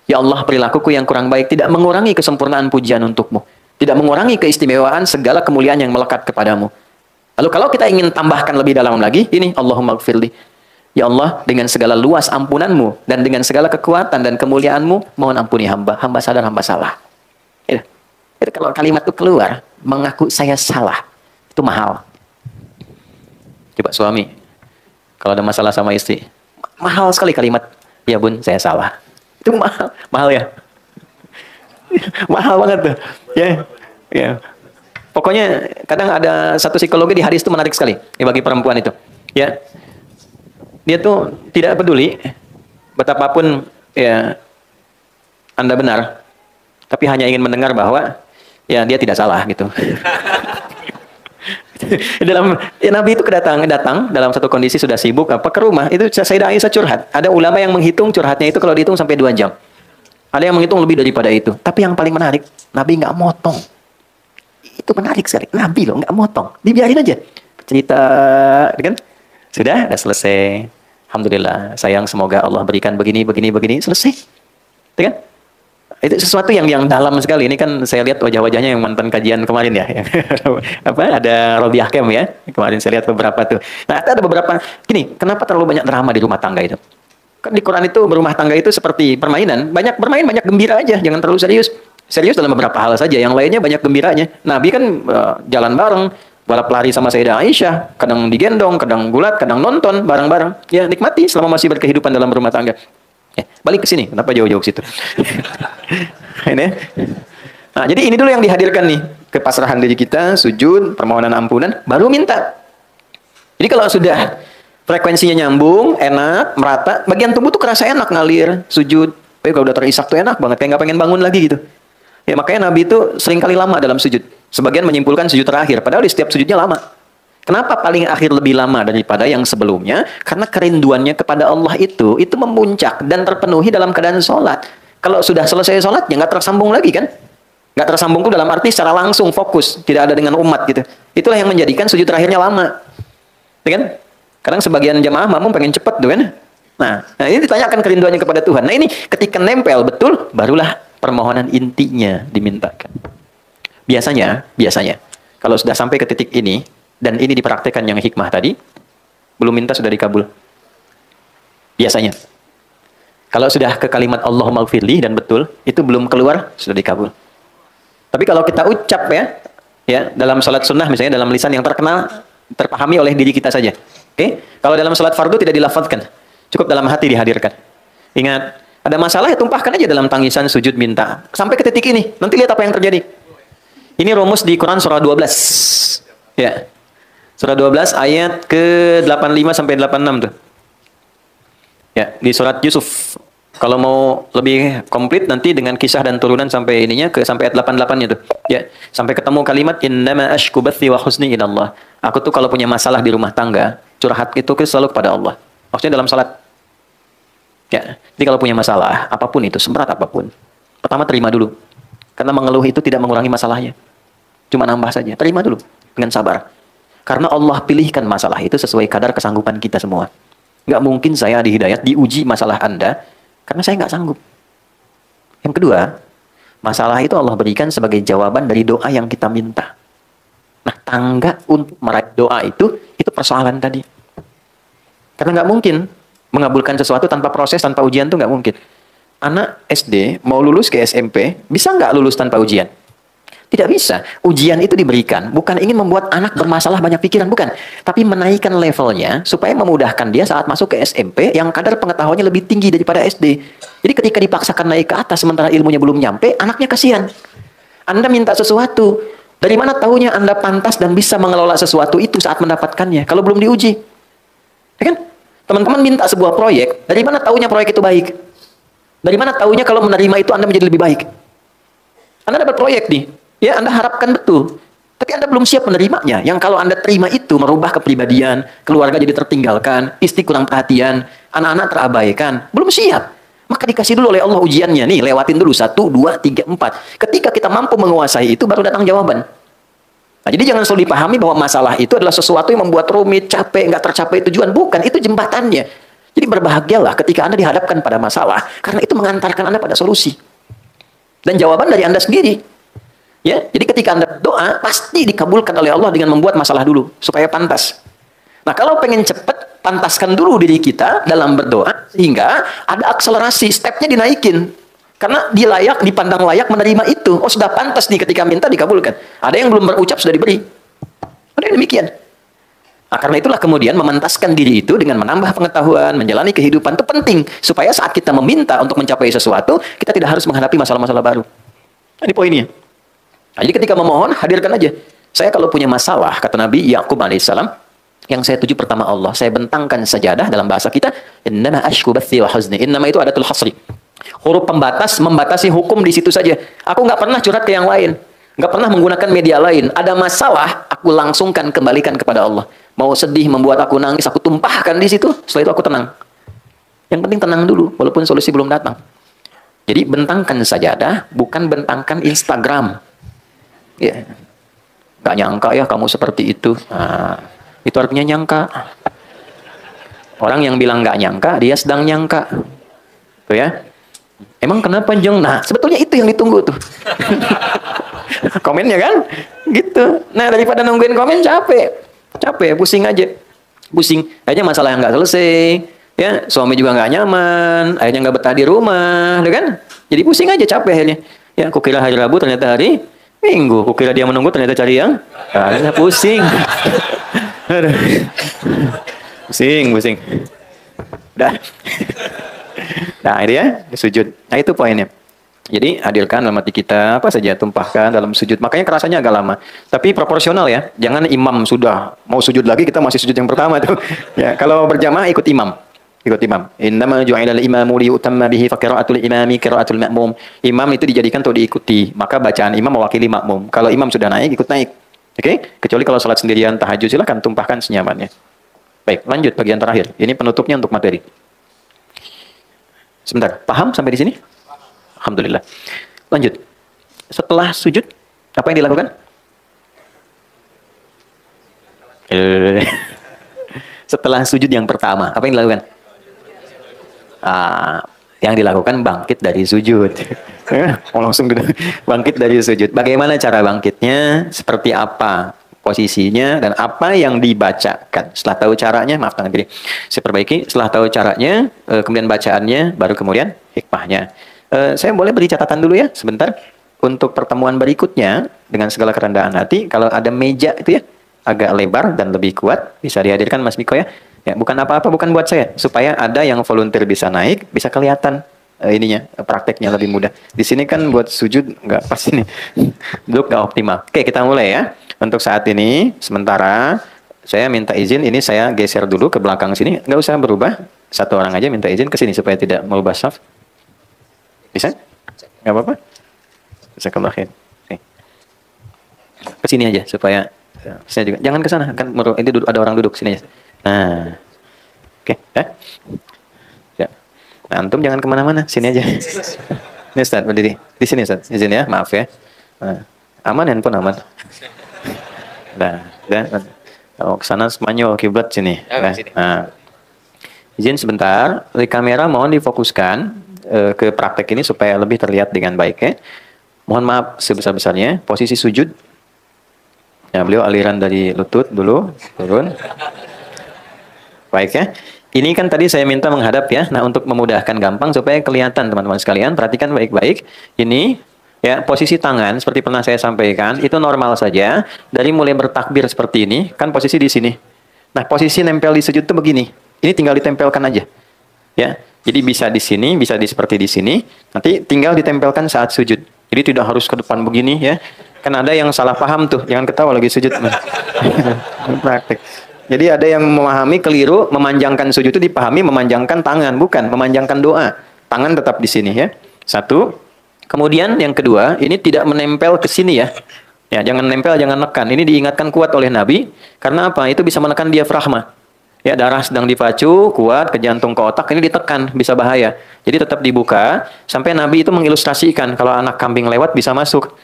Ya Allah, perilakuku yang kurang baik tidak mengurangi kesempurnaan pujian untukmu. Tidak mengurangi keistimewaan segala kemuliaan yang melekat kepadamu. Lalu kalau kita ingin tambahkan lebih dalam lagi, ini Allahumma gfirli. Ya Allah, dengan segala luas ampunanmu dan dengan segala kekuatan dan kemuliaanmu, mohon ampuni hamba. Hamba sadar, hamba salah. Itu kalau kalimat itu keluar, mengaku saya salah. Itu mahal. Coba suami, kalau ada masalah sama istri, mahal sekali kalimat, ya bun, saya salah. Itu mahal, mahal ya. Mahal banget tuh. Ya. Ya. Pokoknya kadang ada satu psikologi di hadis itu menarik sekali ya, bagi perempuan itu. Ya. Dia tuh tidak peduli betapapun ya Anda benar, tapi hanya ingin mendengar bahwa ya dia tidak salah gitu. Nabi itu datang dalam satu kondisi sudah sibuk apa ke rumah, itu Sayyidah Aisyah curhat. Ada ulama yang menghitung curhatnya itu kalau dihitung sampai 2 jam. Ada yang menghitung lebih daripada itu. Tapi yang paling menarik, Nabi nggak motong. Itu menarik sekali. Nabi loh nggak motong, dibiarin aja cerita, kan? Sudah selesai. Alhamdulillah, sayang, semoga Allah berikan begini, selesai. Kan? Itu sesuatu yang dalam sekali. Ini kan saya lihat wajah-wajahnya yang mantan kajian kemarin ya. Ada Robi Hakem ya. Kemarin saya lihat beberapa tuh. Nah, ada beberapa. Gini, kenapa terlalu banyak drama di rumah tangga itu? Kan di Quran itu berumah tangga itu seperti permainan. Banyak bermain, banyak gembira aja. Jangan terlalu serius. Serius dalam beberapa hal saja. Yang lainnya banyak gembiranya. Nabi kan jalan bareng, balap lari sama Sayyidah Aisyah, kadang digendong, kadang gulat, kadang nonton bareng-bareng. Ya, nikmati selama masih berkehidupan dalam rumah tangga. Balik ke sini, kenapa jauh-jauh ke situ? Ini. Nah, jadi ini dulu yang dihadirkan nih, kepasrahan diri kita, sujud, permohonan ampunan, baru minta. Jadi kalau sudah frekuensinya nyambung, enak, merata, bagian tubuh tuh kerasa enak ngalir, sujud. Tapi kalau udah terisak tuh enak banget, kayak nggak pengen bangun lagi gitu. Ya makanya Nabi itu sering kali lama dalam sujud. Sebagian menyimpulkan sujud terakhir, padahal di setiap sujudnya lama. Kenapa paling akhir lebih lama daripada yang sebelumnya? Karena kerinduannya kepada Allah itu memuncak dan terpenuhi dalam keadaan sholat. Kalau sudah selesai sholat, ya nggak tersambung lagi kan? Nggak tersambung tuh dalam arti secara langsung fokus, tidak ada dengan umat gitu. Itulah yang menjadikan sujud terakhirnya lama, ya kan? Kadang sebagian jamaah makmum pengen cepet tuh kan? Nah ini ditanyakan kerinduannya kepada Tuhan. Nah ini ketika nempel betul, barulah permohonan intinya dimintakan. Biasanya kalau sudah sampai ke titik ini dan ini dipraktekkan yang hikmah tadi, belum minta sudah dikabul. Biasanya. Kalau sudah ke kalimat Allahumma gfirli dan betul, itu belum keluar sudah dikabul. Tapi kalau kita ucap ya dalam salat sunnah misalnya dalam lisan yang terkenal, terpahami oleh diri kita saja. Oke? Kalau dalam salat fardu tidak dilafadzkan, cukup dalam hati dihadirkan. Ingat, ada masalah ya tumpahkan aja dalam tangisan sujud minta. Sampai ke titik ini, nanti lihat apa yang terjadi. Ini rumus di Quran surah 12. Ya. Surah 12 ayat ke-85 sampai 86 tuh. Ya, di surat Yusuf. Kalau mau lebih komplit nanti dengan kisah dan turunan sampai ininya sampai ayat 88-nya tuh. Ya, sampai ketemu kalimat innama ashku bathi wa husni ilallah. Aku tuh kalau punya masalah di rumah tangga, curhat itu selalu kepada Allah. Maksudnya dalam salat. Ya, jadi kalau punya masalah, apapun itu, seberat apapun, pertama terima dulu. Karena mengeluh itu tidak mengurangi masalahnya. Cuma nambah saja. Terima dulu dengan sabar. Karena Allah pilihkan masalah itu sesuai kadar kesanggupan kita semua. Nggak mungkin saya di hidayat diuji masalah Anda karena saya nggak sanggup. Yang kedua, masalah itu Allah berikan sebagai jawaban dari doa yang kita minta. Nah, tangga untuk meraih doa itu persoalan tadi. Karena nggak mungkin mengabulkan sesuatu tanpa proses, tanpa ujian itu nggak mungkin. Anak SD mau lulus ke SMP, bisa nggak lulus tanpa ujian? Tidak bisa. Ujian itu diberikan bukan ingin membuat anak bermasalah banyak pikiran, bukan. Tapi menaikkan levelnya supaya memudahkan dia saat masuk ke SMP yang kadar pengetahuannya lebih tinggi daripada SD. Jadi ketika dipaksakan naik ke atas sementara ilmunya belum nyampe, anaknya kasihan. Anda minta sesuatu, dari mana tahunya Anda pantas dan bisa mengelola sesuatu itu saat mendapatkannya kalau belum diuji? Ya kan? Teman-teman minta sebuah proyek, dari mana tahunya proyek itu baik? Dari mana tahunya kalau menerima itu Anda menjadi lebih baik? Anda dapat proyek nih, ya Anda harapkan betul, tapi Anda belum siap menerimanya. Yang kalau Anda terima itu merubah kepribadian, keluarga jadi tertinggalkan, istri kurang perhatian, anak-anak terabaikan, belum siap. Maka dikasih dulu oleh Allah ujiannya, nih lewatin dulu 1, 2, 3, 4. Ketika kita mampu menguasai itu, baru datang jawaban. Nah, jadi jangan selalu dipahami bahwa masalah itu adalah sesuatu yang membuat rumit, capek, nggak tercapai tujuan. Bukan, itu jembatannya. Jadi berbahagialah ketika Anda dihadapkan pada masalah, karena itu mengantarkan Anda pada solusi. Dan jawaban dari Anda sendiri. Ya, jadi ketika Anda berdoa, pasti dikabulkan oleh Allah dengan membuat masalah dulu, supaya pantas. Nah, kalau pengen cepat, pantaskan dulu diri kita dalam berdoa, sehingga ada akselerasi, stepnya dinaikin. Karena dia layak, dipandang layak menerima itu. Oh, sudah pantas nih ketika minta dikabulkan. Ada yang belum berucap sudah diberi. Ada yang demikian. Nah, karena itulah kemudian memantaskan diri itu dengan menambah pengetahuan, menjalani kehidupan itu penting. Supaya saat kita meminta untuk mencapai sesuatu, kita tidak harus menghadapi masalah-masalah baru. Nah, ini poinnya. Nah, jadi ketika memohon, hadirkan aja. Saya kalau punya masalah, kata Nabi Ya'qub alaihissalam, yang saya tuju pertama Allah, saya bentangkan sajadah dalam bahasa kita, innama ashku bathi wa huzni. Innama itu adatul hasri. Huruf pembatas membatasi hukum di situ saja. Aku nggak pernah curhat ke yang lain, nggak pernah menggunakan media lain. Ada masalah, aku langsungkan kembalikan kepada Allah. Mau sedih membuat aku nangis, aku tumpahkan di situ. Setelah itu aku tenang. Yang penting tenang dulu, walaupun solusi belum datang. Jadi bentangkan sajadah, bukan bentangkan Instagram. Ya, nggak nyangka ya kamu seperti itu. Nah, itu artinya nyangka. Orang yang bilang nggak nyangka, dia sedang nyangka. Tuh ya. Emang kenapa Jeng? Nah, sebetulnya itu yang ditunggu tuh. Komennya kan? Gitu. Nah, daripada nungguin komen capek. Capek, pusing aja. Pusing. Akhirnya masalah yang nggak selesai. Ya, suami juga nggak nyaman. Akhirnya nggak betah di rumah. Kan? Jadi pusing aja, capek akhirnya. Ya, kukira hari Rabu ternyata hari Minggu. Kukira dia menunggu ternyata cari yang Saya pusing. Aduh. Pusing. Udah. Nah, ini ya, sujud. Nah, itu poinnya. Jadi, hadirkan dalam hati kita, apa saja, tumpahkan dalam sujud. Makanya kerasanya agak lama. Tapi proporsional ya. Jangan imam sudah mau sujud lagi, kita masih sujud yang pertama tuh. Ya, kalau berjamaah ikut imam. Ikut imam. Innama ju'ilal imamu liyutamma bihi fa qira'atul imami qira'atul ma'mum. Imam itu dijadikan untuk diikuti. Maka bacaan imam mewakili makmum. Kalau imam sudah naik, ikut naik. Oke? Kecuali kalau salat sendirian tahajud, silakan tumpahkan senyamannya. Baik, lanjut bagian terakhir. Ini penutupnya untuk materi. Sebentar, paham sampai di sini? Alhamdulillah. Lanjut. Setelah sujud, apa yang dilakukan? Setelah sujud yang pertama, apa yang dilakukan? Yang dilakukan bangkit dari sujud. Langsung bangkit dari sujud. Bagaimana cara bangkitnya? Seperti apa posisinya dan apa yang dibacakan? Setelah tahu caranya, maaf tangan kiri. Saya perbaiki. Setelah tahu caranya, kemudian bacaannya, baru kemudian hikmahnya. Saya boleh beri catatan dulu ya, sebentar. Untuk pertemuan berikutnya, dengan segala kerendahan hati, kalau ada meja itu ya, agak lebar dan lebih kuat, bisa dihadirkan Mas Miko ya. Ya, bukan apa-apa, bukan buat saya, supaya ada yang volunteer bisa naik, bisa kelihatan ininya, prakteknya lebih mudah. Di sini kan buat sujud nggak pas ini, duduk nggak optimal. Oke, kita mulai ya. Untuk saat ini, sementara saya minta izin, ini saya geser dulu ke belakang sini, nggak usah berubah, satu orang aja minta izin ke sini supaya tidak merubah saf. Bisa? Nggak apa-apa? Bisa ke belakang. Ke sini aja supaya saya juga jangan ke sana kan ini ada orang duduk sini aja. Nah, oke, ya. Nah, antum jangan kemana-mana, sini aja. Ini Ustaz berdiri di sini Ustaz, izin ya, maaf ya. Nah, aman handphone aman. Nah, ke sana Spanyol kiblat sini. Nah, izin sebentar, di kamera mohon difokuskan ke praktek ini supaya lebih terlihat dengan baik ya. Mohon maaf sebesar-besarnya, posisi sujud. Ya, beliau aliran dari lutut dulu, turun. Baik ya. Ini kan tadi saya minta menghadap ya. Nah, untuk memudahkan gampang supaya kelihatan teman-teman sekalian, perhatikan baik-baik. Ini ya, posisi tangan seperti pernah saya sampaikan, itu normal saja. Dari mulai bertakbir seperti ini, kan posisi di sini. Nah, posisi nempel di sujud itu begini. Ini tinggal ditempelkan aja. Ya. Jadi bisa di sini, bisa seperti di sini. Nanti tinggal ditempelkan saat sujud. Jadi tidak harus ke depan begini ya. Kan ada yang salah paham tuh, jangan ketawa lagi sujud. Praktek. Jadi ada yang memahami keliru, memanjangkan sujud itu dipahami memanjangkan tangan, bukan memanjangkan doa. Tangan tetap di sini ya. Satu. Kemudian yang kedua, ini tidak menempel ke sini ya. Ya, jangan nempel, jangan nekan. Ini diingatkan kuat oleh Nabi karena apa? Itu bisa menekan diafragma. Ya, darah sedang dipacu, kuat ke jantung ke otak, ini ditekan, bisa bahaya. Jadi tetap dibuka sampai Nabi itu mengilustrasikan kalau anak kambing lewat bisa masuk.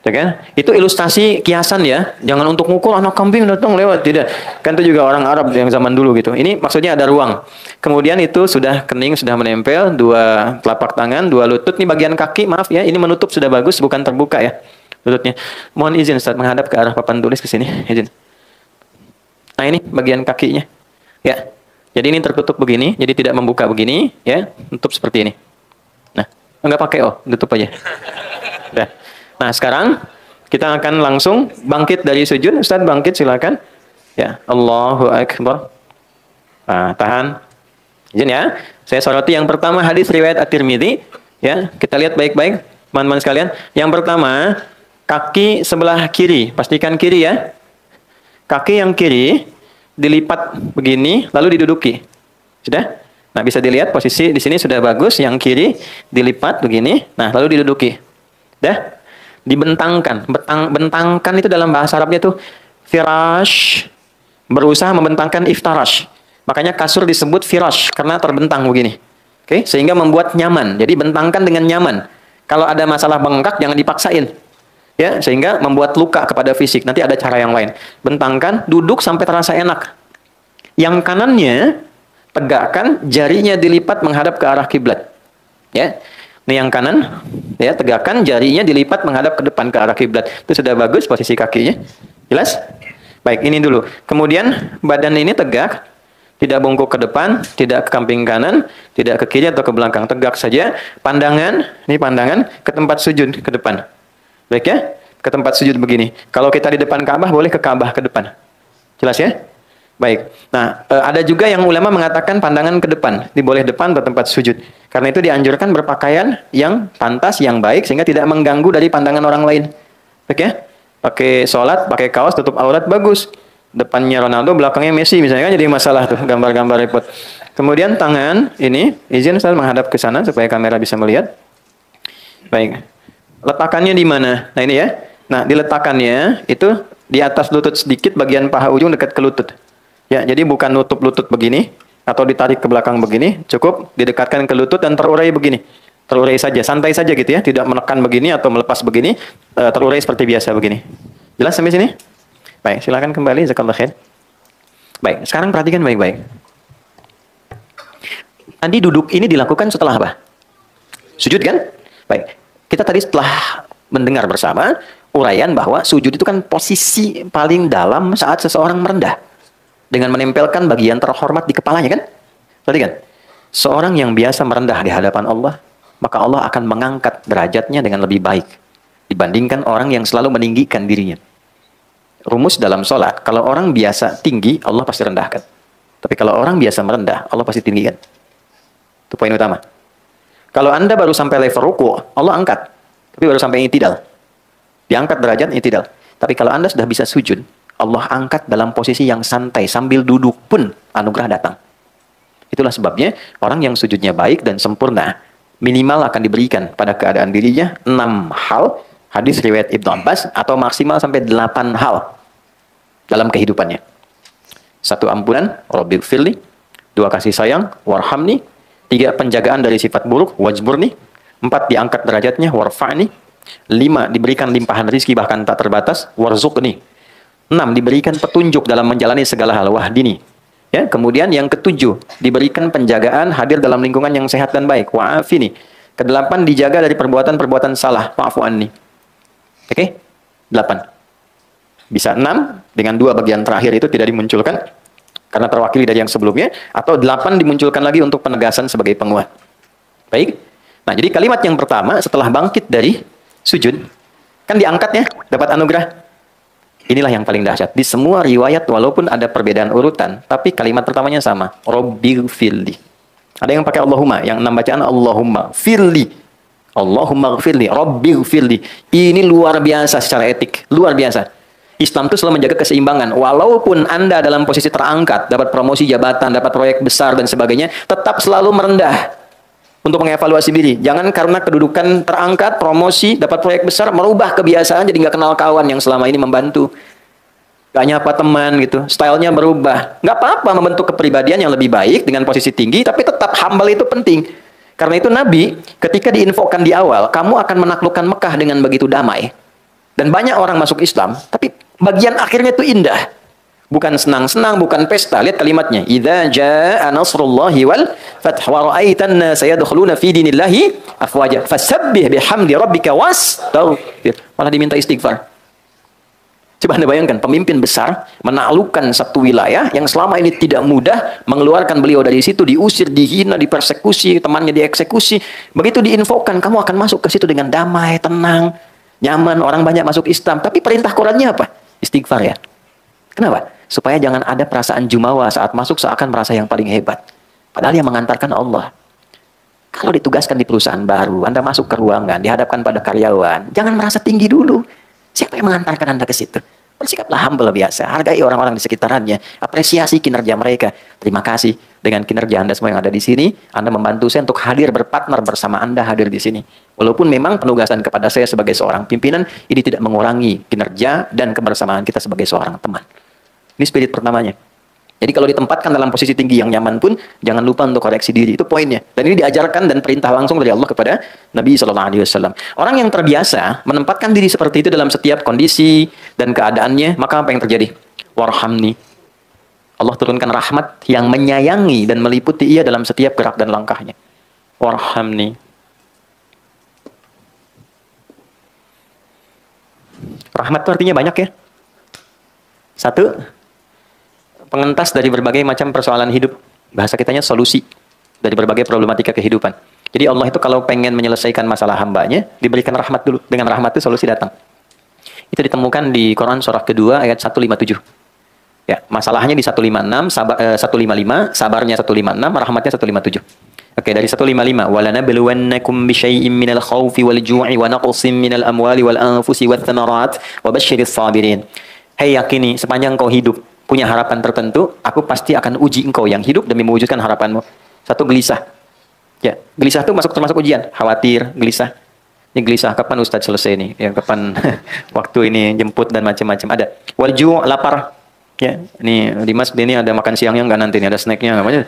Ya kan? Itu ilustrasi kiasan ya. Jangan untuk mukul anak kambing datang lewat, tidak. Kan itu juga orang Arab yang zaman dulu gitu. Ini maksudnya ada ruang. Kemudian itu sudah kening, sudah menempel, dua telapak tangan, dua lutut. Ini bagian kaki, maaf ya, ini menutup sudah bagus, bukan terbuka ya lututnya. Mohon izin Ustaz menghadap ke arah papan tulis ke sini, izin. Nah, ini bagian kakinya. Ya. Jadi ini tertutup begini, jadi tidak membuka begini, ya. Tutup seperti ini. Nah, enggak pakai tutup aja. Udah. Nah, sekarang kita akan langsung bangkit dari sujud. Ustaz bangkit silakan. Ya, Allahu Akbar. Nah, tahan. Izin ya. Saya soroti yang pertama hadis riwayat At-Tirmidzi. Ya, kita lihat baik-baik teman-teman sekalian. Yang pertama, kaki sebelah kiri. Pastikan kiri ya. Kaki yang kiri dilipat begini lalu diduduki. Sudah? Nah, bisa dilihat posisi di sini sudah bagus. Yang kiri dilipat begini. Nah, lalu diduduki. Sudah? Dibentangkan. Bentangkan itu dalam bahasa Arabnya itu firash. Berusaha membentangkan iftarash. Makanya kasur disebut firash karena terbentang begini. Oke, sehingga membuat nyaman. Jadi bentangkan dengan nyaman. Kalau ada masalah bengkak jangan dipaksain. Ya, sehingga membuat luka kepada fisik. Nanti ada cara yang lain. Bentangkan, duduk sampai terasa enak. Yang kanannya tegakkan, jarinya dilipat menghadap ke arah kiblat. Ya. Ini yang kanan, ya, tegakkan, jarinya dilipat menghadap ke depan ke arah kiblat. Itu sudah bagus posisi kakinya. Jelas? Baik, ini dulu. Kemudian badan ini tegak, tidak bungkuk ke depan, tidak ke samping kanan, tidak ke kiri atau ke belakang, tegak saja. Pandangan, ini pandangan ke tempat sujud ke depan. Baik ya? ke tempat sujud begini. Kalau kita di depan Ka'bah, boleh ke Ka'bah ke depan. Jelas ya? Baik. Nah, ada juga yang ulama mengatakan pandangan ke depan, boleh depan atau tempat sujud. Karena itu dianjurkan berpakaian yang pantas, yang baik, sehingga tidak mengganggu dari pandangan orang lain. Oke? Ya? Pakai sholat, pakai kaos, tutup aurat, bagus. Depannya Ronaldo, belakangnya Messi, misalnya kan jadi masalah tuh, gambar-gambar repot. Kemudian tangan, ini, izin saya menghadap ke sana supaya kamera bisa melihat. Baik. Letakannya di mana? Nah ini ya. Nah, diletakannya itu di atas lutut sedikit, bagian paha ujung dekat ke lutut. Ya, jadi bukan nutup lutut begini atau ditarik ke belakang begini, cukup didekatkan ke lutut dan terurai begini. Terurai saja, santai saja gitu ya, tidak menekan begini atau melepas begini, terurai seperti biasa begini. Jelas sampai sini? Baik, silakan kembali, jazakallahu khair. Baik, sekarang perhatikan baik-baik. Tadi duduk ini dilakukan setelah apa? Sujud kan? Baik, kita tadi setelah mendengar bersama uraian bahwa sujud itu kan posisi paling dalam saat seseorang merendah. Dengan menempelkan bagian terhormat di kepalanya kan? Berarti kan? Seorang yang biasa merendah di hadapan Allah, maka Allah akan mengangkat derajatnya dengan lebih baik dibandingkan orang yang selalu meninggikan dirinya. Rumus dalam sholat, kalau orang biasa tinggi, Allah pasti rendahkan. Tapi kalau orang biasa merendah, Allah pasti tinggikan. Itu poin utama. Kalau Anda baru sampai level ruku, Allah angkat. Tapi baru sampai i'tidal. Diangkat derajat i'tidal. Tapi kalau Anda sudah bisa sujud, Allah angkat dalam posisi yang santai, sambil duduk pun anugerah datang. Itulah sebabnya orang yang sujudnya baik dan sempurna, minimal akan diberikan pada keadaan dirinya 6 hal, hadis riwayat Ibnu Abbas, atau maksimal sampai 8 hal dalam kehidupannya. 1 ampunan, Rabbighfirli. 2 kasih sayang, warhamni. 3 penjagaan dari sifat buruk, wajburni. 4 diangkat derajatnya, warfa'ni. 5 diberikan limpahan rizki bahkan tak terbatas, warzuqni. 6 diberikan petunjuk dalam menjalani segala hal, wahdini. Ya, kemudian yang ke-7 diberikan penjagaan hadir dalam lingkungan yang sehat dan baik, wa'afini. Ke-8 dijaga dari perbuatan-perbuatan salah, wa'fu anni. Oke? 8. Bisa 6 dengan 2 bagian terakhir itu tidak dimunculkan karena terwakili dari yang sebelumnya, atau 8 dimunculkan lagi untuk penegasan sebagai penguat. Baik. Nah, jadi kalimat yang pertama setelah bangkit dari sujud kan diangkatnya, dapat anugerah. Inilah yang paling dahsyat. Di semua riwayat walaupun ada perbedaan urutan, tapi kalimat pertamanya sama. Rabbighfirli. Ada yang pakai Allahumma, yang 6 bacaan Allahumma firli. Allahumma ghfirli, Rabbighfirli. Ini luar biasa secara etik, luar biasa. Islam itu selalu menjaga keseimbangan. Walaupun Anda dalam posisi terangkat, dapat promosi jabatan, dapat proyek besar dan sebagainya, tetap selalu merendah untuk mengevaluasi diri. Jangan karena kedudukan terangkat, promosi, dapat proyek besar, merubah kebiasaan jadi nggak kenal kawan yang selama ini membantu. Gak nyapa teman gitu, stylenya berubah. Nggak apa-apa membentuk kepribadian yang lebih baik dengan posisi tinggi, tapi tetap humble itu penting. Karena itu Nabi ketika diinfokan di awal, kamu akan menaklukkan Mekah dengan begitu damai. Dan banyak orang masuk Islam, tapi bagian akhirnya itu indah. Bukan senang-senang, bukan pesta. Lihat kalimatnya. Idza jaa nasrullahi wal fath wa ra'aitan nasa yadkhuluna fi dinillahi afwaja fasabbih bihamdi rabbika wastaghfir. Malah diminta istighfar. Coba Anda bayangkan, pemimpin besar menaklukkan satu wilayah yang selama ini tidak mudah, mengeluarkan beliau dari situ, diusir, dihina, dipersekusi, temannya dieksekusi. Begitu diinfokan, kamu akan masuk ke situ dengan damai, tenang, nyaman, orang banyak masuk Islam. Tapi perintah Qurannya apa? Istighfar ya. Kenapa? Supaya jangan ada perasaan jumawa saat masuk seakan merasa yang paling hebat. Padahal yang mengantarkan Allah. Kalau ditugaskan di perusahaan baru, Anda masuk ke ruangan, dihadapkan pada karyawan, jangan merasa tinggi dulu. Siapa yang mengantarkan Anda ke situ? Bersikaplah humble biasa, hargai orang-orang di sekitarannya, apresiasi kinerja mereka. Terima kasih dengan kinerja Anda semua yang ada di sini, Anda membantu saya untuk hadir berpartner bersama Anda hadir di sini. Walaupun memang penugasan kepada saya sebagai seorang pimpinan, ini tidak mengurangi kinerja dan kebersamaan kita sebagai seorang teman. Ini spirit pertamanya. Jadi kalau ditempatkan dalam posisi tinggi yang nyaman pun, jangan lupa untuk koreksi diri. Itu poinnya. Dan ini diajarkan dan perintah langsung dari Allah kepada Nabi SAW. Orang yang terbiasa menempatkan diri seperti itu dalam setiap kondisi dan keadaannya, maka apa yang terjadi? Warhamni. Allah turunkan rahmat yang menyayangi dan meliputi ia dalam setiap gerak dan langkahnya. Warhamni. Rahmat itu artinya banyak ya. 1, pengentas dari berbagai macam persoalan hidup. Bahasa kitanya solusi dari berbagai problematika kehidupan. Jadi Allah itu kalau pengen menyelesaikan masalah hambanya, diberikan rahmat dulu. Dengan rahmat itu solusi datang. Itu ditemukan di Quran surah kedua ayat 157. Ya, masalahnya di 156, 155, sabarnya 156, rahmatnya 157. Oke, dari 155, walanabluwannakum bisyai'im minal khaufi wal ju'i wa naqsin minal amwali wal anfusi wath thamarat wa basyiris sabirin. Hei yakini, sepanjang kau hidup punya harapan tertentu, aku pasti akan uji engkau yang hidup demi mewujudkan harapanmu. Satu, gelisah. Ya, gelisah itu termasuk ujian, khawatir, gelisah. Ini gelisah, kapan Ustadz selesai nih? Ya, kapan waktu ini jemput dan macam-macam. Ada. Wal ju', lapar. Ya, ini Dimas ini ada makan siangnya enggak nanti nih, ada snacknya namanya.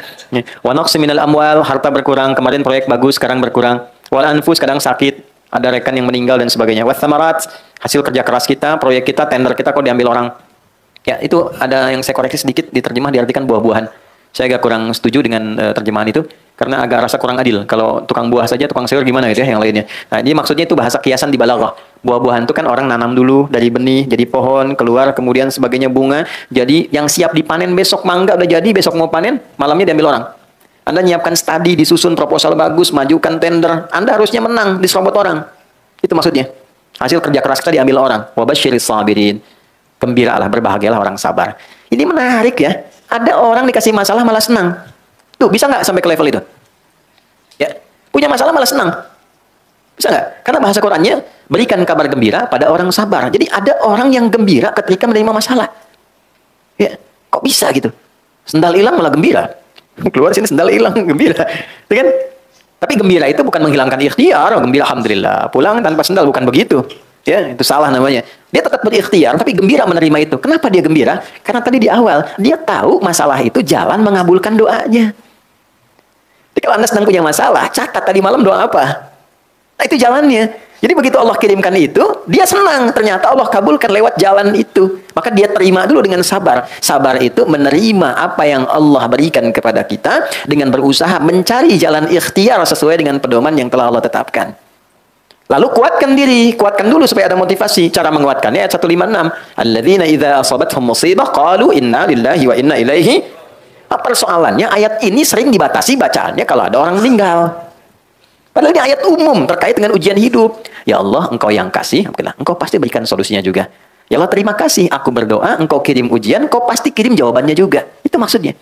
Wa naqsi minal amwal, harta berkurang, kemarin proyek bagus, sekarang berkurang. Wal anfus, kadang sakit, ada rekan yang meninggal dan sebagainya. Wath thamarat, hasil kerja keras kita, proyek kita, tender kita kok diambil orang. Ya, itu ada yang saya koreksi sedikit, diterjemah diartikan buah-buahan. Saya agak kurang setuju dengan terjemahan itu karena agak rasa kurang adil. Kalau tukang buah saja, tukang sayur gimana gitu ya yang lainnya. Nah, ini maksudnya itu bahasa kiasan di balaghah. Buah-buahan itu kan orang nanam dulu dari benih, jadi pohon, keluar, kemudian sebagainya bunga. Jadi yang siap dipanen besok mangga udah jadi, besok mau panen, malamnya diambil orang. Anda nyiapkan studi, disusun proposal bagus, majukan tender, Anda harusnya menang, diserobot orang. Itu maksudnya. Hasil kerja keras kita diambil orang. Wa basyiris sabirin. Gembiralah, berbahagialah orang sabar. Ini menarik ya. Ada orang dikasih masalah malah senang. Tuh, bisa nggak sampai ke level itu? Ya, punya masalah malah senang. Bisa nggak? Karena bahasa Qurannya, berikan kabar gembira pada orang sabar. Jadi ada orang yang gembira ketika menerima masalah. Ya, kok bisa gitu? Sendal hilang malah gembira. Keluar sini sendal hilang, gembira. Ya kan? Tapi gembira itu bukan menghilangkan ikhtiar. Oh, gembira alhamdulillah. Pulang tanpa sendal, bukan begitu. Ya, itu salah namanya. Dia tetap berikhtiar, tapi gembira menerima itu. Kenapa dia gembira? Karena tadi di awal, dia tahu masalah itu jalan mengabulkan doanya. Jadi kalau Anda sedang punya masalah, catat tadi malam doa apa? Nah, itu jalannya. Jadi begitu Allah kirimkan itu, dia senang. Ternyata Allah kabulkan lewat jalan itu. Maka dia terima dulu dengan sabar. Sabar itu menerima apa yang Allah berikan kepada kita dengan berusaha mencari jalan ikhtiar sesuai dengan pedoman yang telah Allah tetapkan. Lalu kuatkan diri, kuatkan dulu supaya ada motivasi. Cara menguatkannya ayat 156. Alladzina idza asabathum musibah qalu inna lillahi wa inna ilaihi. Persoalannya ayat ini sering dibatasi bacaannya kalau ada orang meninggal. Padahal ini ayat umum terkait dengan ujian hidup. Ya Allah, Engkau yang kasih, Engkau pasti berikan solusinya juga. Ya Allah, terima kasih. Aku berdoa, Engkau kirim ujian, Kau pasti kirim jawabannya juga. Itu maksudnya.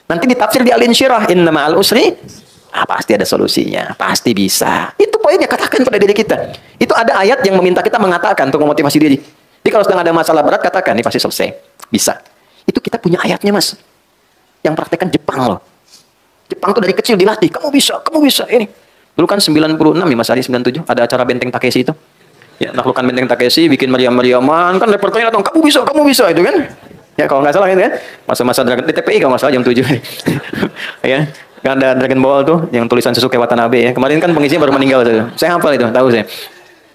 Nanti ditafsir di Al-Insyirah, inna ma'al usri. Pasti ada solusinya, pasti bisa. Itu poinnya, katakan pada diri kita. Itu ada ayat yang meminta kita mengatakan untuk memotivasi diri. Jadi kalau sedang ada masalah berat, katakan, ini pasti selesai. Bisa. Itu kita punya ayatnya, Mas. Yang praktekkan Jepang loh. Jepang tuh dari kecil dilatih, kamu bisa, ini. Dulu kan 96 ya Mas Ari, 97, ada acara Benteng Takeshi itu. Ya, naklukan Benteng Takeshi, bikin meriam-meriaman, kan reporternya datang, kamu bisa, itu kan. Ya, kalau nggak salah itu kan. Masa-masa Dragon, di TPI kalau nggak salah jam 7. Ya. Kan ada Dragon Ball tuh yang tulisan Sasuke Watanabe ya. Kemarin kan pengisinya baru meninggal tuh. Saya hafal itu, tahu saya.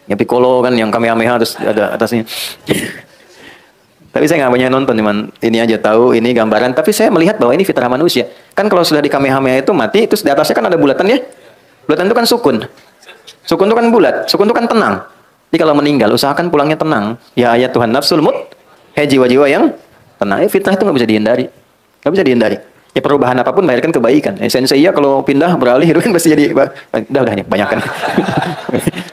Ya Piccolo kan yang Kamehameha terus ada atasnya. Tapi saya nggak banyak nonton, cuman ini aja tahu ini gambaran. Tapi saya melihat bahwa ini fitrah manusia. Kan kalau sudah di Kamehameha itu mati, terus di atasnya kan ada bulatan ya. Bulatan itu kan sukun. Sukun itu kan bulat, sukun itu kan tenang. Jadi kalau meninggal usahakan pulangnya tenang. Ya ayat Tuhan nafsul mut. Hei jiwa-jiwa yang tenang. Fitrah itu nggak bisa dihindari. Nggak bisa dihindari. Ya perubahan apapun melahirkan kebaikan. Sensei ya kalau pindah beralih itu kan pasti jadi udah banyak kan.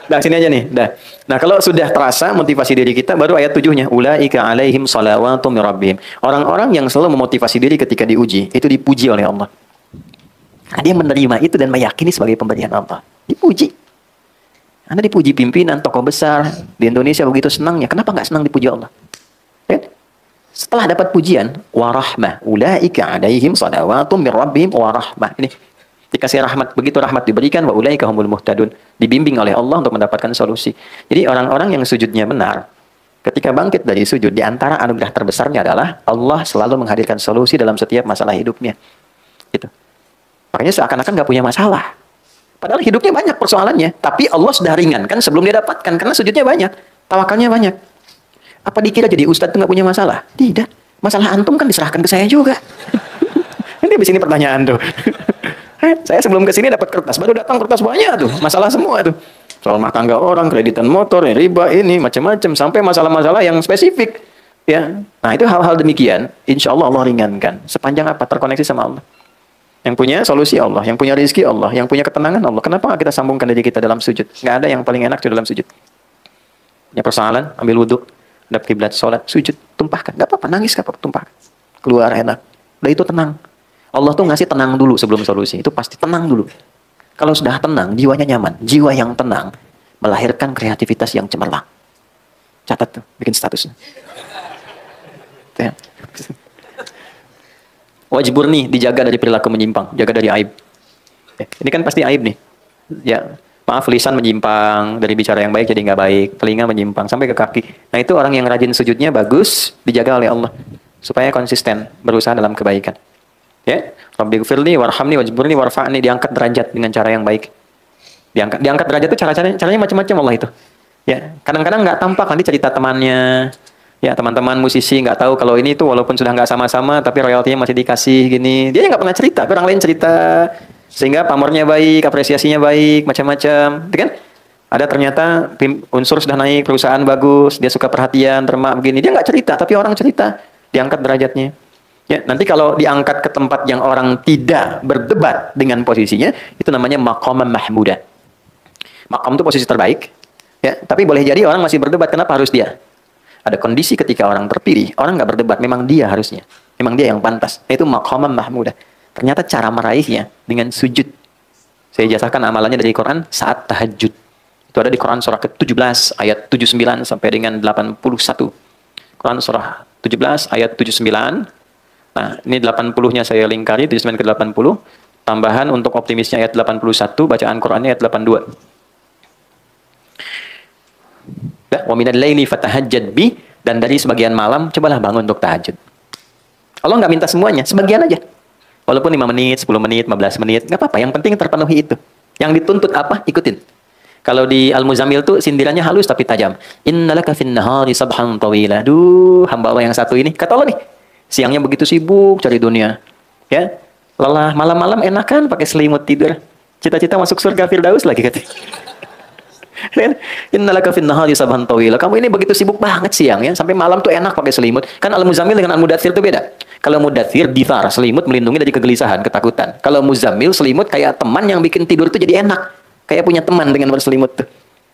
Dah sini aja nih, dah. Nah, kalau sudah terasa motivasi diri kita baru ayat 7-nya ulaika alaihim salawatu mir rabbihim. Orang-orang yang selalu memotivasi diri ketika diuji, itu dipuji oleh Allah. Nah, dia menerima itu dan meyakini sebagai pemberian Allah. Dipuji. Anda dipuji pimpinan tokoh besar di Indonesia begitu senangnya, kenapa nggak senang dipuji Allah? Ya? Setelah dapat pujian, warahmah, ulaika alaihim shalawatum mir rabbihim warahmah. Ini dikasih rahmat, begitu rahmat diberikan, wa ulaika humul muhtadun, dibimbing oleh Allah untuk mendapatkan solusi. Jadi orang-orang yang sujudnya benar, ketika bangkit dari sujud, di antara anugerah terbesarnya adalah Allah selalu menghadirkan solusi dalam setiap masalah hidupnya. Gitu. Makanya seakan-akan nggak punya masalah. Padahal hidupnya banyak persoalannya, tapi Allah sudah ringankan sebelum dia dapatkan karena sujudnya banyak, tawakalnya banyak. Apa dikira jadi ustadz itu nggak punya masalah? Tidak. Masalah antum kan diserahkan ke saya juga. Ini di sini pertanyaan tuh. Saya sebelum ke sini dapat kertas, baru datang kertas banyak tuh, masalah semua tuh. Soal rumah tangga orang, kreditan motor, riba ini, macam-macam, sampai masalah-masalah yang spesifik. Ya, nah itu hal-hal demikian, insya Allah Allah ringankan. Sepanjang apa? Terkoneksi sama Allah. Yang punya solusi Allah, yang punya rezeki Allah, yang punya ketenangan Allah. Kenapa nggak kita sambungkan diri kita dalam sujud? Nggak ada yang paling enak di dalam sujud. Ya persoalan, ambil wudhu. hadap kiblat, sholat, sujud, tumpahkan. Gak apa-apa, nangis gak apa-apa, tumpahkan. Keluar enak. Udah itu tenang. Allah tuh ngasih tenang dulu sebelum solusi. Itu pasti tenang dulu. Kalau sudah tenang, jiwanya nyaman. Jiwa yang tenang melahirkan kreativitas yang cemerlang. Catat tuh, bikin status. Wajibur nih, dijaga dari perilaku menyimpang, jaga dari aib. Ini kan pasti aib nih. Ya, maaf, lisan menyimpang, dari bicara yang baik jadi nggak baik, telinga menyimpang sampai ke kaki. Nah itu orang yang rajin sujudnya bagus, dijaga oleh Allah supaya konsisten berusaha dalam kebaikan. Ya, Rabbighfirli warhamni wajburni warfa'ni, diangkat derajat dengan cara yang baik. Diangkat derajat itu caranya macam-macam Allah itu. Ya, kadang-kadang nggak tampak, nanti cerita temannya. Ya, teman-teman musisi nggak tahu kalau ini tuh walaupun sudah nggak sama-sama tapi royaltinya masih dikasih gini. Dia nggak pernah cerita, tapi orang lain cerita. Sehingga pamornya baik, apresiasinya baik, macam-macam. Itu kan? Ada ternyata unsur sudah naik, perusahaan bagus, dia suka perhatian, termak begini. Dia nggak cerita, tapi orang cerita. Diangkat derajatnya. Ya, nanti kalau diangkat ke tempat yang orang tidak berdebat dengan posisinya, itu namanya maqaman mahmudah. Maqam itu posisi terbaik. Ya, tapi boleh jadi orang masih berdebat, kenapa harus dia? Ada kondisi ketika orang terpilih, orang nggak berdebat, memang dia harusnya. Memang dia yang pantas. Itu maqaman mahmudah. Ternyata cara meraihnya dengan sujud. Saya jasakan amalannya dari Quran saat tahajud. Itu ada di Quran surah ke-17 ayat 79 sampai dengan 81. Quran surah 17 ayat 79. Nah, ini 80-nya saya lingkari, 79 ke 80. Tambahan untuk optimisnya ayat 81, bacaan Qurannya ayat 82. Wa minal laili fatahajjad bi, dan dari sebagian malam cobalah bangun untuk tahajud. Allah nggak minta semuanya, sebagian aja. Walaupun 5 menit, 10 menit, 15 menit, nggak apa-apa, yang penting terpenuhi itu. Yang dituntut apa? Ikutin. Kalau di Al-Muzammil tuh sindirannya halus tapi tajam. Innalaka fin nahari sabhan tawila. Duh, hamba Allah yang satu ini, kata Allah nih, siangnya begitu sibuk cari dunia. Ya. Lelah malam-malam enakan pakai selimut tidur. Cita-cita masuk surga Firdaus lagi katanya. Innalaka fin nahari sabhan tawila. Kamu ini begitu sibuk banget siang ya, sampai malam tuh enak pakai selimut. Kan Al-Muzammil dengan Al-Mudaththir itu beda. Kalau Mudaththir dithar, selimut melindungi dari kegelisahan, ketakutan. Kalau Muzammil selimut kayak teman yang bikin tidur itu jadi enak. Kayak punya teman dengan berselimut tuh.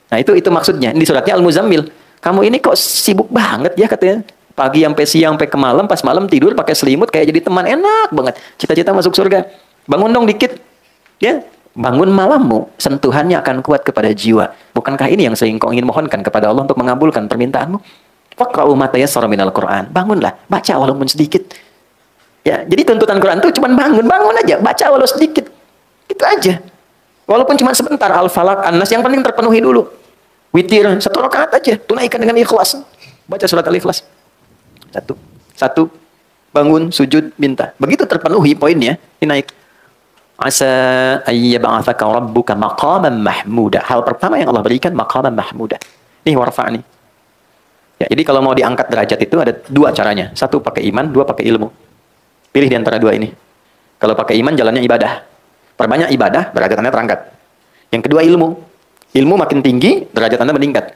Nah, itu maksudnya. Di suratnya Al-Muzammil. Kamu ini kok sibuk banget ya katanya. Pagi sampai siang sampai ke malam, pas malam tidur pakai selimut kayak jadi teman, enak banget. Cita-cita masuk surga. Bangun dong dikit. Ya. Bangun malammu, sentuhannya akan kuat kepada jiwa. Bukankah ini yang sering kau ingin mohonkan kepada Allah untuk mengabulkan permintaanmu? Faqra'u ma tayassara minal Qur'an. Bangunlah, baca walaupun sedikit. Ya, jadi tuntutan Quran itu cuma bangun aja, baca walau sedikit. Itu aja. Walaupun cuma sebentar, Al-Falaq, An-Nas, yang penting terpenuhi dulu. Witir, 1 rakaat aja, tunaikan dengan ikhlas. Baca surat Al-Ikhlas. Satu. Bangun, sujud, minta. Begitu terpenuhi poinnya, ini naik. Asa ayyab'atsaka rabbuka maqaman mahmuda. Hal pertama yang Allah berikan maqaman mahmuda. Nih warfa'ni. Ya, jadi kalau mau diangkat derajat itu ada 2 caranya. 1 pakai iman, 2 pakai ilmu. Pilih di antara 2 ini. Kalau pakai iman jalannya ibadah. Perbanyak ibadah, derajat Anda terangkat. Yang kedua ilmu. Ilmu makin tinggi, derajat Anda meningkat.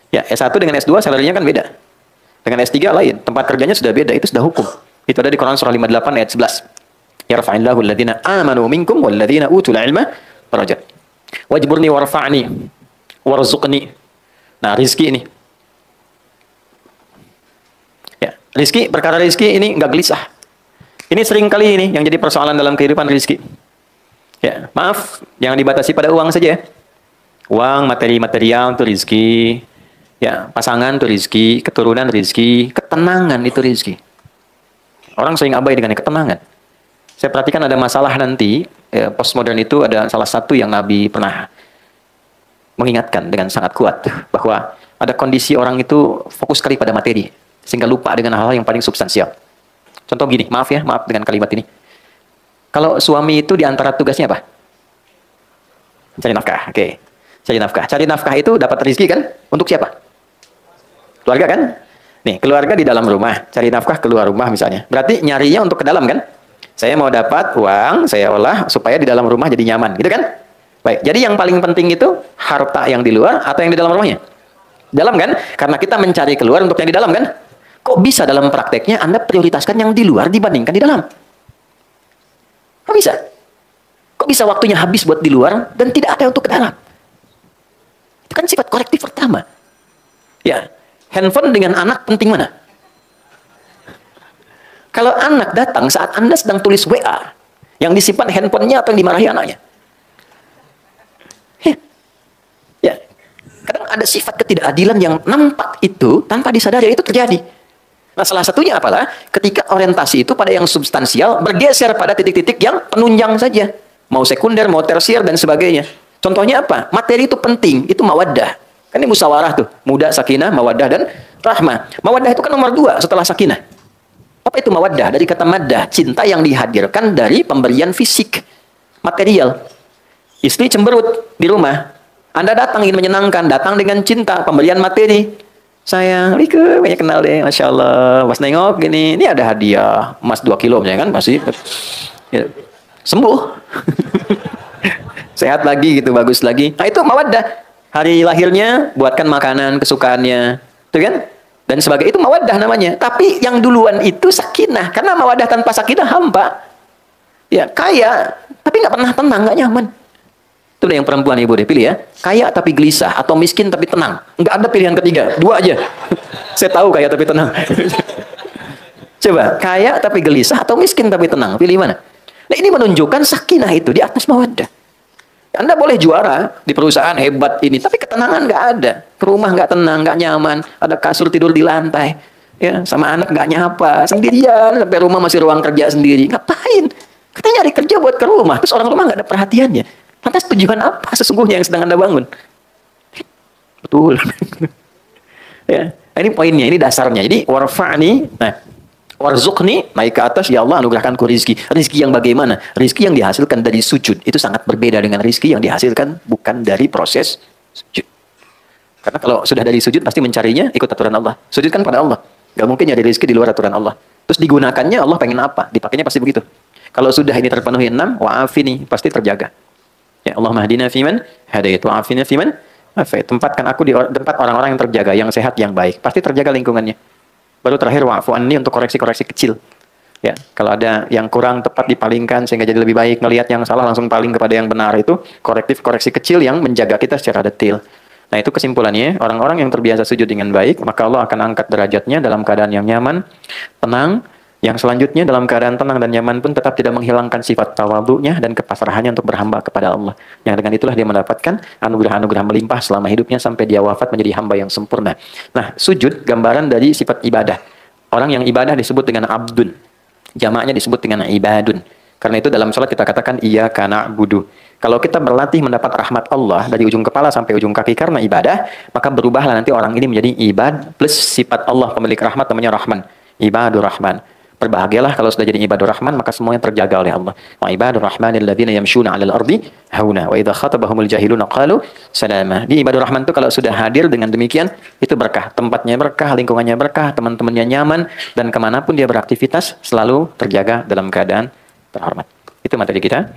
Ya, S1 dengan S2 salarinya kan beda. Dengan S3 lain, tempat kerjanya sudah beda, itu sudah hukum. Itu ada di Quran surah 58 ayat 11. Yarfa'illahu alladhina amanu minkum walladhina utul ilma darajat. Wajburni warfa'ni warzuqni. Nah, rizki ini. Ya, rizki, perkara rizki ini enggak gelisah. Ini sering kali ini yang jadi persoalan dalam kehidupan rizki. Ya, maaf, jangan dibatasi pada uang saja ya. Uang, materi material itu rizki. Ya, pasangan itu rizki, keturunan rizki, ketenangan itu rizki. Orang sering abai dengan ketenangan. Saya perhatikan ada masalah nanti, postmodern itu ada salah satu yang Nabi pernah mengingatkan dengan sangat kuat, bahwa ada kondisi orang itu fokus sekali pada materi, sehingga lupa dengan hal-hal yang paling substansial. Contoh gini, maaf dengan kalimat ini. Kalau suami itu diantara tugasnya apa? Cari nafkah, oke. Cari nafkah. Cari nafkah itu dapat rezeki kan? Untuk siapa? Keluarga kan? Nih, keluarga di dalam rumah, cari nafkah keluar rumah misalnya. Berarti nyarinya untuk ke dalam kan? Saya mau dapat uang, saya olah supaya di dalam rumah jadi nyaman, gitu kan? Baik, jadi yang paling penting itu harta yang di luar atau yang di dalam rumahnya? Dalam kan? Karena kita mencari keluar untuk yang di dalam kan? Kok bisa dalam prakteknya Anda prioritaskan yang di luar dibandingkan di dalam? Kok bisa? Kok bisa waktunya habis buat di luar dan tidak ada untuk ke dalam? Itu kan sifat korektif pertama. Ya, Handphone dengan anak penting mana? Kalau anak datang saat Anda sedang tulis WA, yang disimpan handphonenya atau yang dimarahi anaknya? Ya. Kadang ada sifat ketidakadilan yang nampak itu tanpa disadari itu terjadi. Nah, salah satunya apalah ketika orientasi itu pada yang substansial bergeser pada titik-titik yang penunjang saja. Mau sekunder, mau tersier dan sebagainya. Contohnya apa? Materi itu penting, itu mawaddah. Kan ini musyawarah tuh, muda, sakinah, mawaddah dan rahmah. Mawaddah itu kan nomor 2 setelah sakinah. Apa itu mawaddah? Dari kata maddah, cinta yang dihadirkan dari pemberian fisik, material. Istri cemberut di rumah. Anda datang ingin menyenangkan, datang dengan cinta, pemberian materi. Sayang, Rike, banyak kenal deh, Masya Allah. Pas nengok gini, ini ada hadiah, emas 2 kilo misalnya kan, masih ya, sembuh. Sehat lagi gitu, bagus lagi. Nah itu mawaddah. Hari lahirnya, buatkan makanan kesukaannya. Tuh kan? Dan sebagai itu mawaddah namanya. Tapi yang duluan itu sakinah. Karena mawaddah tanpa sakinah hampa. Ya, kaya, tapi nggak pernah tenang, nggak nyaman. Itu yang perempuan ibu deh, pilih ya. Kaya tapi gelisah, atau miskin tapi tenang. Nggak ada pilihan ketiga, 2 aja. Saya tahu kaya tapi tenang. Coba, kaya tapi gelisah, atau miskin tapi tenang. Pilih mana? Nah ini menunjukkan sakinah itu di atas mawaddah. Anda boleh juara di perusahaan hebat ini, tapi ketenangan nggak ada. Ke rumah nggak tenang, nggak nyaman. Ada kasur tidur di lantai. Ya, sama anak nggak nyapa, sendirian. Sampai rumah masih ruang kerja sendiri. Ngapain? Katanya nyari kerja buat ke rumah. Terus orang rumah nggak ada perhatiannya. Lantas tujuan apa sesungguhnya yang sedang Anda bangun? Betul. Ya, ini poinnya, ini dasarnya. Jadi warfa'ni, nah, warzuqni, naik ke atas, ya Allah anugerahkanku rizki. Rizki yang bagaimana? Rizki yang dihasilkan dari sujud. Itu sangat berbeda dengan rizki yang dihasilkan bukan dari proses sujud. Karena kalau sudah dari sujud, pasti mencarinya ikut aturan Allah. Sujud kan pada Allah. Gak mungkin nyari rizki di luar aturan Allah. Terus digunakannya Allah pengen apa? Dipakainya pasti begitu. Kalau sudah ini terpenuhi 6, wa'afini, pasti terjaga. Ya Allah mahdina fiman hadait wa afina fiman afait. Tempatkan aku di tempat orang-orang yang terjaga, yang sehat, yang baik. Pasti terjaga lingkungannya. Baru terakhir wa'fu anni untuk koreksi-koreksi kecil. Ya, kalau ada yang kurang tepat dipalingkan sehingga jadi lebih baik, ngelihat yang salah langsung paling kepada yang benar, itu korektif-koreksi kecil yang menjaga kita secara detail. Nah, itu kesimpulannya, orang-orang yang terbiasa sujud dengan baik, maka Allah akan angkat derajatnya dalam keadaan yang nyaman, tenang. Yang selanjutnya dalam keadaan tenang dan nyaman pun tetap tidak menghilangkan sifat tawadhu'nya dan kepasrahannya untuk berhamba kepada Allah. Yang dengan itulah dia mendapatkan anugerah-anugerah melimpah selama hidupnya sampai dia wafat menjadi hamba yang sempurna. Nah, sujud gambaran dari sifat ibadah. Orang yang ibadah disebut dengan abdun. Jamaknya disebut dengan ibadun. Karena itu dalam salat kita katakan iyyaka na'budu. Kalau kita berlatih mendapat rahmat Allah dari ujung kepala sampai ujung kaki karena ibadah, maka berubahlah nanti orang ini menjadi ibad plus sifat Allah pemilik rahmat namanya Rahman. Ibadur Rahman. Berbahagialah kalau sudah jadi ibadur rahman, maka semuanya terjaga oleh Allah. Wa ibadur rahmanil ladzina yamshuna 'alal ardi hauna wa idza khatabahumul jahiluna qalu salama. Di ibadur rahman itu kalau sudah hadir dengan demikian, itu berkah. Tempatnya berkah, lingkungannya berkah, teman-temannya nyaman, dan kemanapun dia beraktivitas selalu terjaga dalam keadaan terhormat. Itu materi kita.